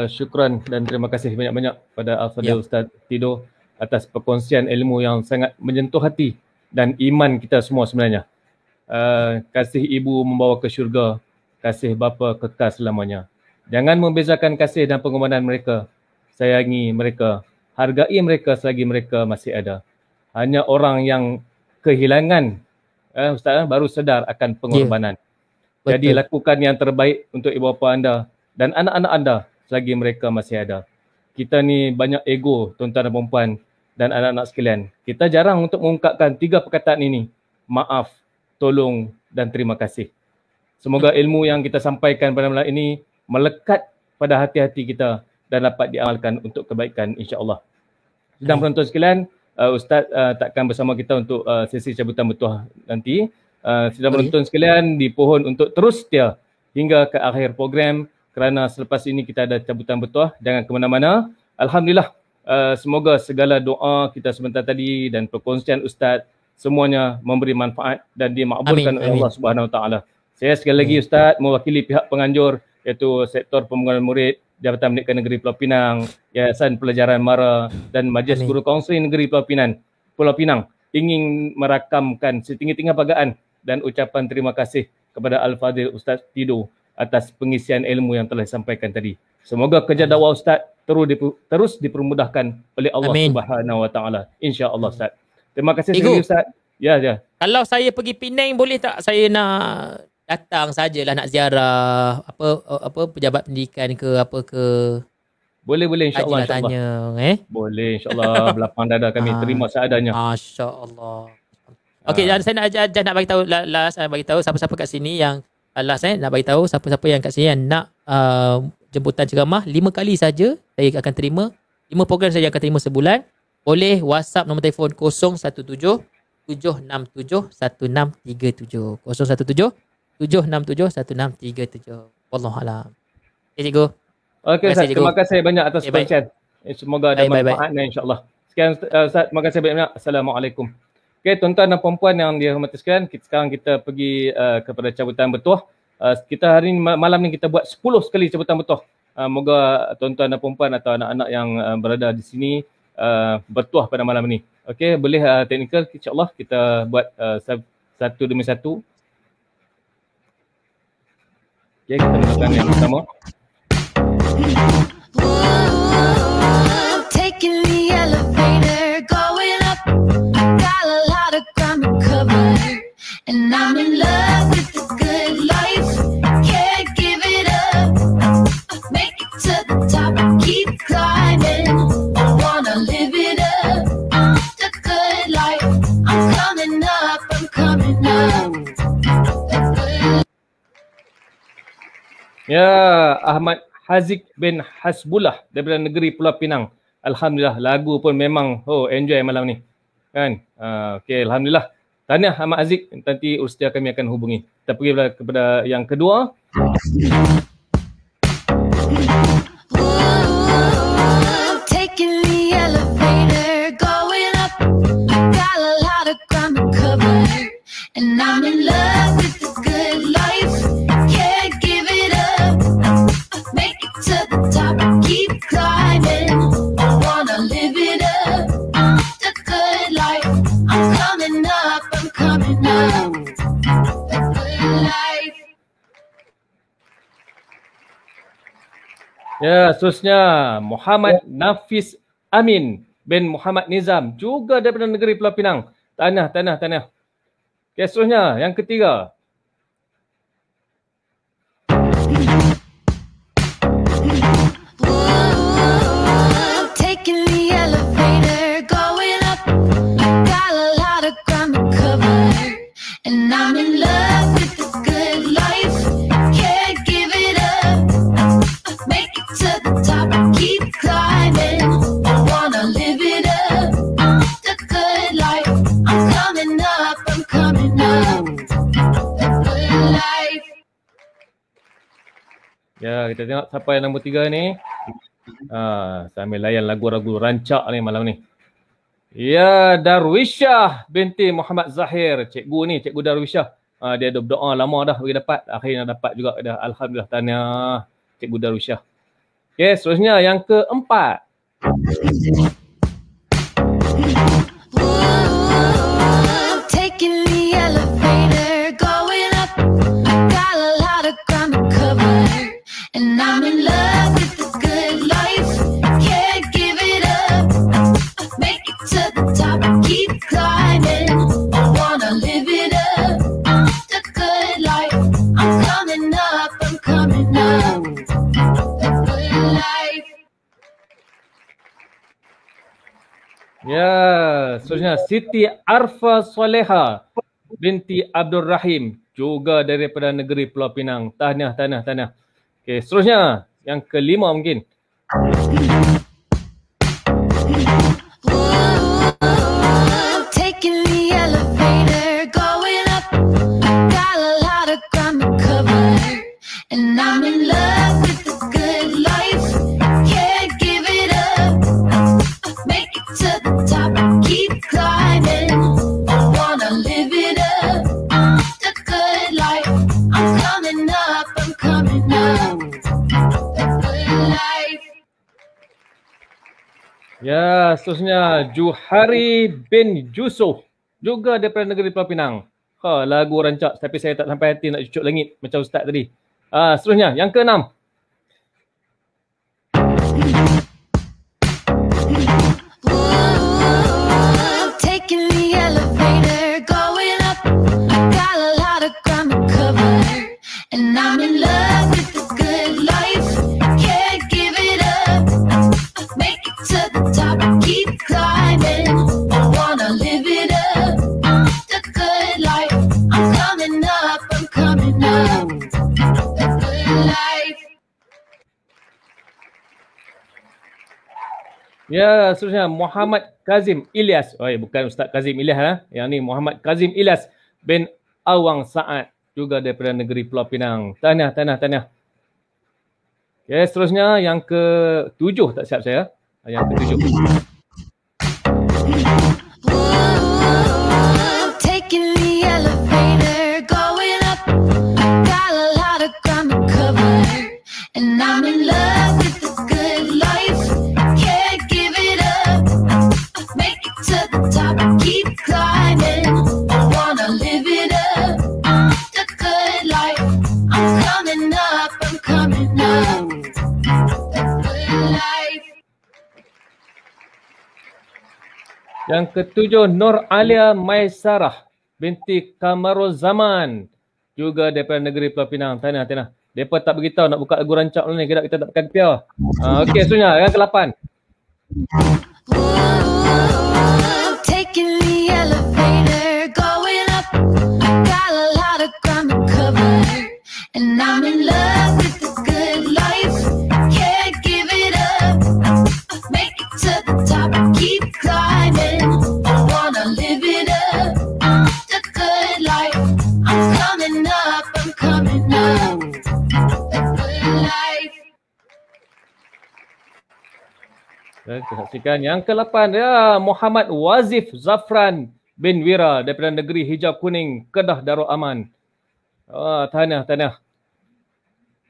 Syukran dan terima kasih banyak-banyak pada Al-Fadhil Ustaz Tido atas perkongsian ilmu yang sangat menyentuh hati dan iman kita semua sebenarnya. Kasih ibu membawa ke syurga, kasih bapa kekal selamanya. Jangan membezakan kasih dan pengorbanan mereka. Sayangi mereka, hargai mereka selagi mereka masih ada. Hanya orang yang kehilangan Ustaz baru sedar akan pengorbanan. Jadi lakukan yang terbaik untuk ibu bapa anda dan anak-anak anda selagi mereka masih ada. Kita ni banyak ego, tuan-tuan dan puan dan anak-anak sekalian. Kita jarang untuk mengungkapkan 3 perkataan ini. Maaf, tolong dan terima kasih. Semoga ilmu yang kita sampaikan pada malam ini melekat pada hati-hati kita dan dapat diamalkan untuk kebaikan insya-Allah. Sedang penonton sekalian, Ustaz takkan bersama kita untuk sesi cabutan bertuah nanti. Sedang penonton sekalian dipohon untuk terus setia hingga ke akhir program kerana selepas ini kita ada cabutan bertuah. Jangan ke mana-mana. Alhamdulillah, semoga segala doa kita sebentar tadi dan perkongsian Ustaz semuanya memberi manfaat dan dimakbulkan oleh Allah Subhanahu Wa Taala. Saya sekali lagi Ustaz mewakili pihak penganjur iaitu Sektor Pembangunan Murid Jabatan Pendidikan Negeri Pulau Pinang, Yayasan Pelajaran MARA dan Majlis Guru Kaunseling Negeri Pulau Pinang ingin merakamkan setinggi-tinggi penghargaan dan ucapan terima kasih kepada Al-Fadhil Ustaz Tido atas pengisian ilmu yang telah disampaikan tadi. Semoga kerja dakwah Ustaz terus dipermudahkan oleh Allah Amin. Subhanahu Wa Taala. Insya-Allah Ustaz. Terima kasih sekali Ustaz. Ya. Kalau saya pergi Penang, boleh tak saya nak datang sajalah nak ziarah apa pejabat pendidikan ke apa ke? Boleh insya-Allah. Tanya, Boleh insya-Allah. Belapang dada kami terima seadanya. Masya-Allah. Okey, dan saya nak bagi tahu last, saya bagi tahu siapa-siapa kat sini yang last nak bagi tahu siapa-siapa yang kat sini yang nak jemputan ceramah 5 kali saja saya akan terima. 5 program saja akan terima sebulan. Boleh WhatsApp nombor telefon 017 767 1637. 017 767 1637. Wallahualam. Cikgu. Okey Ustaz, terima kasih banyak atas perkongsian. Semoga ada manfaatnya insya-Allah. Sekian Ustaz, terima kasih banyak. Assalamualaikum. Okey, tuan-tuan dan puan-puan yang dihormati sekalian, sekarang kita pergi kepada cabutan bertuah. Kita hari ni malam ni kita buat 10 sekali cabutan bertuah. Moga tuan-tuan dan puan-puan atau anak-anak yang berada di sini bertuah pada malam ni. Okey, boleh teknikal insya-Allah kita buat satu demi satu. Okey, kita mulakan yang pertama. Taking the elevator, going up. Got a lot of ground to cover, and I'm in love with the good life. Can't give it up. Make it to the top, keep climbing. I wanna live it up. The good life. I'm coming up, I'm coming up. Ya, Ahmad Haziq bin Hasbullah daripada negeri Pulau Pinang. Alhamdulillah, lagu pun memang enjoy malam ni. Kan? Okey, alhamdulillah. Tahniah Ahmad Haziq, nanti Ustaz kami akan hubungi. Kita pergi kepada yang kedua. Taking the elevator, going up. Got a lot of ground to cover, and I'm in love with the good life. Can't give it up. Make it to the top, keep climbing. I wanna live it up. The good life. I'm coming up, I'm coming up. The good life. Ya, seterusnya Muhammad Nafis Amin bin Muhammad Nizam, juga daripada negeri Pulau Pinang. Tahniah. Okey, seterusnya yang ketiga. Taking the elevator, going up. Got a lot of ground to cover, and I'm in love with the good life. Can't give it up. Make it to the top, keep climbing. I wanna live it up. The good life. I'm coming up, I'm coming up. The good life. Ya, kita tengok siapa yang nombor 3 ni. Sambil layan lagu-lagu rancak ni malam ni. Ya, Darwisyah binti Muhammad Zahir. Cikgu Darwisyah. Dia ada berdoa lama dah bagi dapat. Akhirnya dapat juga dah. Alhamdulillah, tahniah Cikgu Darwisyah. Okey, seterusnya yang keempat. Taking the elevator, going up. Got a lot of ground to cover, and I'm in love with the good life. Can't give it up. Make it to the top, keep climbing. I wanna live it up. The good life. I'm coming up, I'm coming up. The good life. Ya, seterusnya Siti Arfa Soleha binti Abdul Rahim, juga daripada negeri Pulau Pinang. Tahniah. Okey, seterusnya yang kelima mungkin. Taking the elevator, going up. Got a lot of ground to cover, and I'm in love with the good life. Can't give it up. Make it to the top, keep climbing. I wanna live it up. The good life. I'm coming up, I'm coming up. The good life. Ya, seterusnya Juhari bin Yusuf, juga daripada negeri Pulau Pinang. Lagu rancak tapi saya tak sampai hati nak cucuk langit macam Ustaz tadi. Seterusnya, yang ke-6. Taking the elevator, going up. Got a lot of ground to cover, and I'm in love with the good life. Can't give it up. Make it to the top, keep climbing. I wanna live it up. The good life. I'm coming up, I'm coming up. The good life. Ya, seterusnya Muhammad Kazim Ilyas. Bukan Ustaz Kazim Ilyas. Yang ni Muhammad Kazim Ilyas bin Awang Saad, juga daripada negeri Pulau Pinang. Tahniah. Okay, seterusnya yang ke-7, tak siap saya. Yang ke-7. Taking the elevator, going up. Got a lot of ground to cover, and I'm in love with the good life. Can't give it up. Make it to the top, keep climbing. I wanna live it up. The good life. I'm coming up, I'm coming up. The good life. Yang ke-7, Nur Alia Maisarah binti Kamarul Zaman, juga daripada negeri Pulau Pinang. Tahniah. Mereka tak beritahu nak buka lagu rancak ni, kita tak pakai kepiah. Okey, seterusnya yang ke-8. Taking the elevator, going up. Got a lot of ground to cover, and I'm in love with the good life. Can't give it up. Make it to the top, keep climbing. I wanna live it up. The good life. I'm coming up, I'm coming up. The good life. Kita saksikan yang ke-8, ya, Muhammad Wazif Zafran bin Wira daripada negeri Hijab Kuning, Kedah Darul Aman. Tahniah.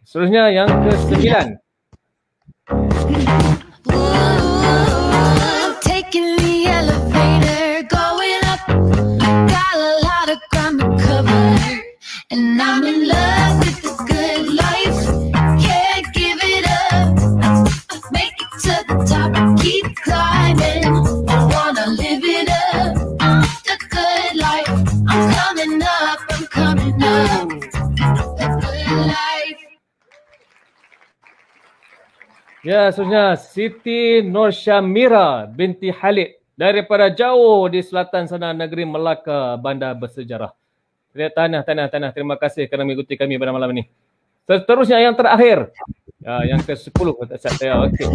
Seterusnya yang ke-9. Taking the elevator, going up. Got a lot of ground to cover, and I'm in love with the good life. Can't give it up. Make it to the top, keep climbing. I wanna live it up. The good life. I'm coming up, I'm coming up. The good life. Ya, seterusnya Siti Nur Syamira binti Khalid daripada jauh di selatan sana, negeri Melaka, bandar bersejarah. Tahniah. Terima kasih kerana mengikuti kami pada malam ini. Seterusnya yang terakhir. Yang ke-10, tak siap saya. Okey.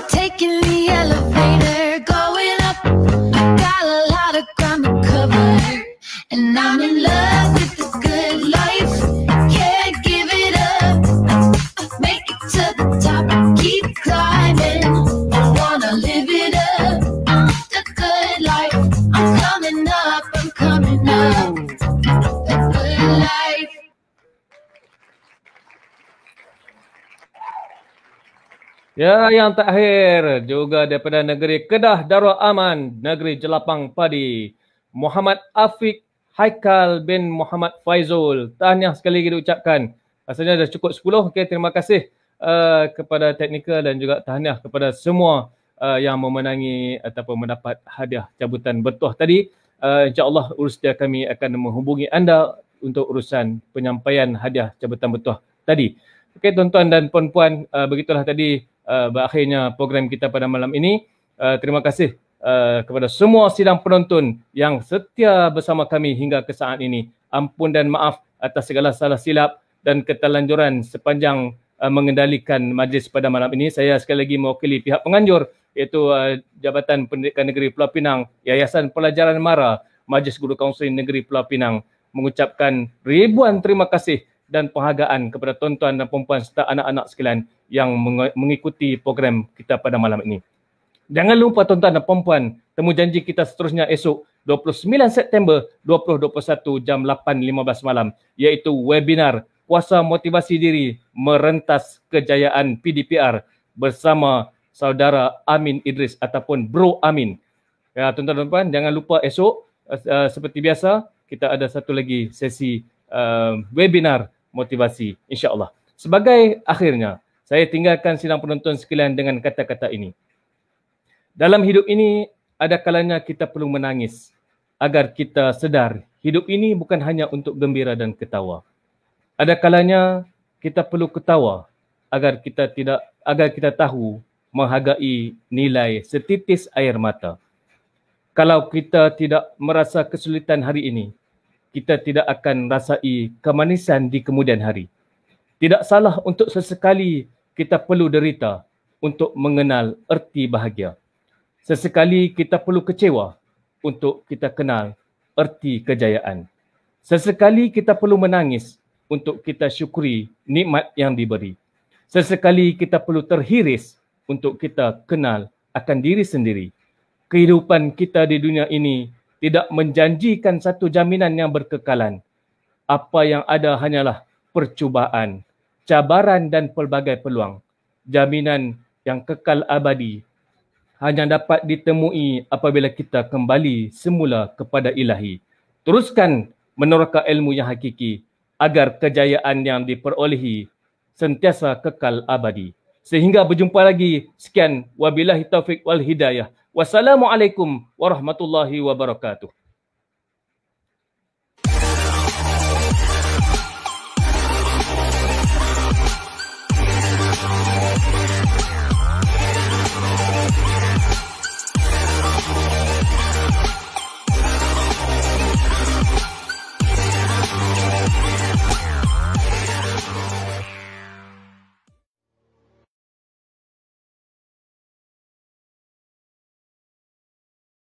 Taking the elevator, going up. Got a lot of ground to cover, and I'm in love with the good life. Can't give it up. Make it to the top, keep climbing. I wanna live it up. The good life. I'm coming up, I'm coming up. The good life. Ya, yang terakhir juga daripada negeri Kedah Darul Aman, negeri Jelapang Padi, Muhammad Afiq Haikal bin Muhammad Faizul. Tahniah sekali lagi diucapkan. Rasanya dah cukup 10. Okey, terima kasih kepada teknikal dan juga tahniah kepada semua yang memenangi ataupun mendapat hadiah cabutan bertuah tadi. InsyaAllah urusdia kami akan menghubungi anda untuk urusan penyampaian hadiah cabutan bertuah tadi. Okey, tuan-tuan dan puan-puan, begitulah tadi berakhirnya program kita pada malam ini. Terima kasih kepada semua sidang penonton yang setia bersama kami hingga ke saat ini. Ampun dan maaf atas segala salah silap dan keterlanjuran sepanjang mengendalikan majlis pada malam ini. Saya sekali lagi mewakili pihak penganjur, iaitu Jabatan Pendidikan Negeri Pulau Pinang, Yayasan Pelajaran Mara, Majlis Guru Kaunseling Negeri Pulau Pinang, mengucapkan ribuan terima kasih dan penghargaan kepada tuan-tuan dan puan-puan serta anak-anak sekalian yang mengikuti program kita pada malam ini. Jangan lupa tuan-tuan dan puan-puan, temu janji kita seterusnya esok 29 September 2021 jam 8.15 malam, iaitu webinar Kuasa Motivasi Diri Merentas Kejayaan PDPR bersama saudara Amin Idris ataupun Bro Amin. Ya, tuan-tuan dan puan, jangan lupa esok seperti biasa kita ada satu lagi sesi webinar motivasi, insya-Allah. Sebagai akhirnya, saya tinggalkan sidang penonton sekalian dengan kata-kata ini. Dalam hidup ini, ada kalanya kita perlu menangis agar kita sedar hidup ini bukan hanya untuk gembira dan ketawa. Ada kalanya kita perlu ketawa agar kita tahu menghargai nilai setitis air mata. Kalau kita tidak merasa kesulitan hari ini, kita tidak akan rasai kemanisan di kemudian hari. Tidak salah untuk sesekali kita perlu derita untuk mengenal erti bahagia. Sesekali kita perlu kecewa untuk kita kenal erti kejayaan. Sesekali kita perlu menangis untuk kita syukuri nikmat yang diberi. Sesekali kita perlu terhiris untuk kita kenal akan diri sendiri. Kehidupan kita di dunia ini tidak menjanjikan satu jaminan yang berkekalan. Apa yang ada hanyalah percubaan, cabaran dan pelbagai peluang. Jaminan yang kekal abadi hanya dapat ditemui apabila kita kembali semula kepada Ilahi. Teruskan meneroka ilmu yang hakiki agar kejayaan yang diperolehi sentiasa kekal abadi. Sehingga berjumpa lagi. Sekian, wabillahi taufiq wal hidayah. Wassalamualaikum warahmatullahi wabarakatuh.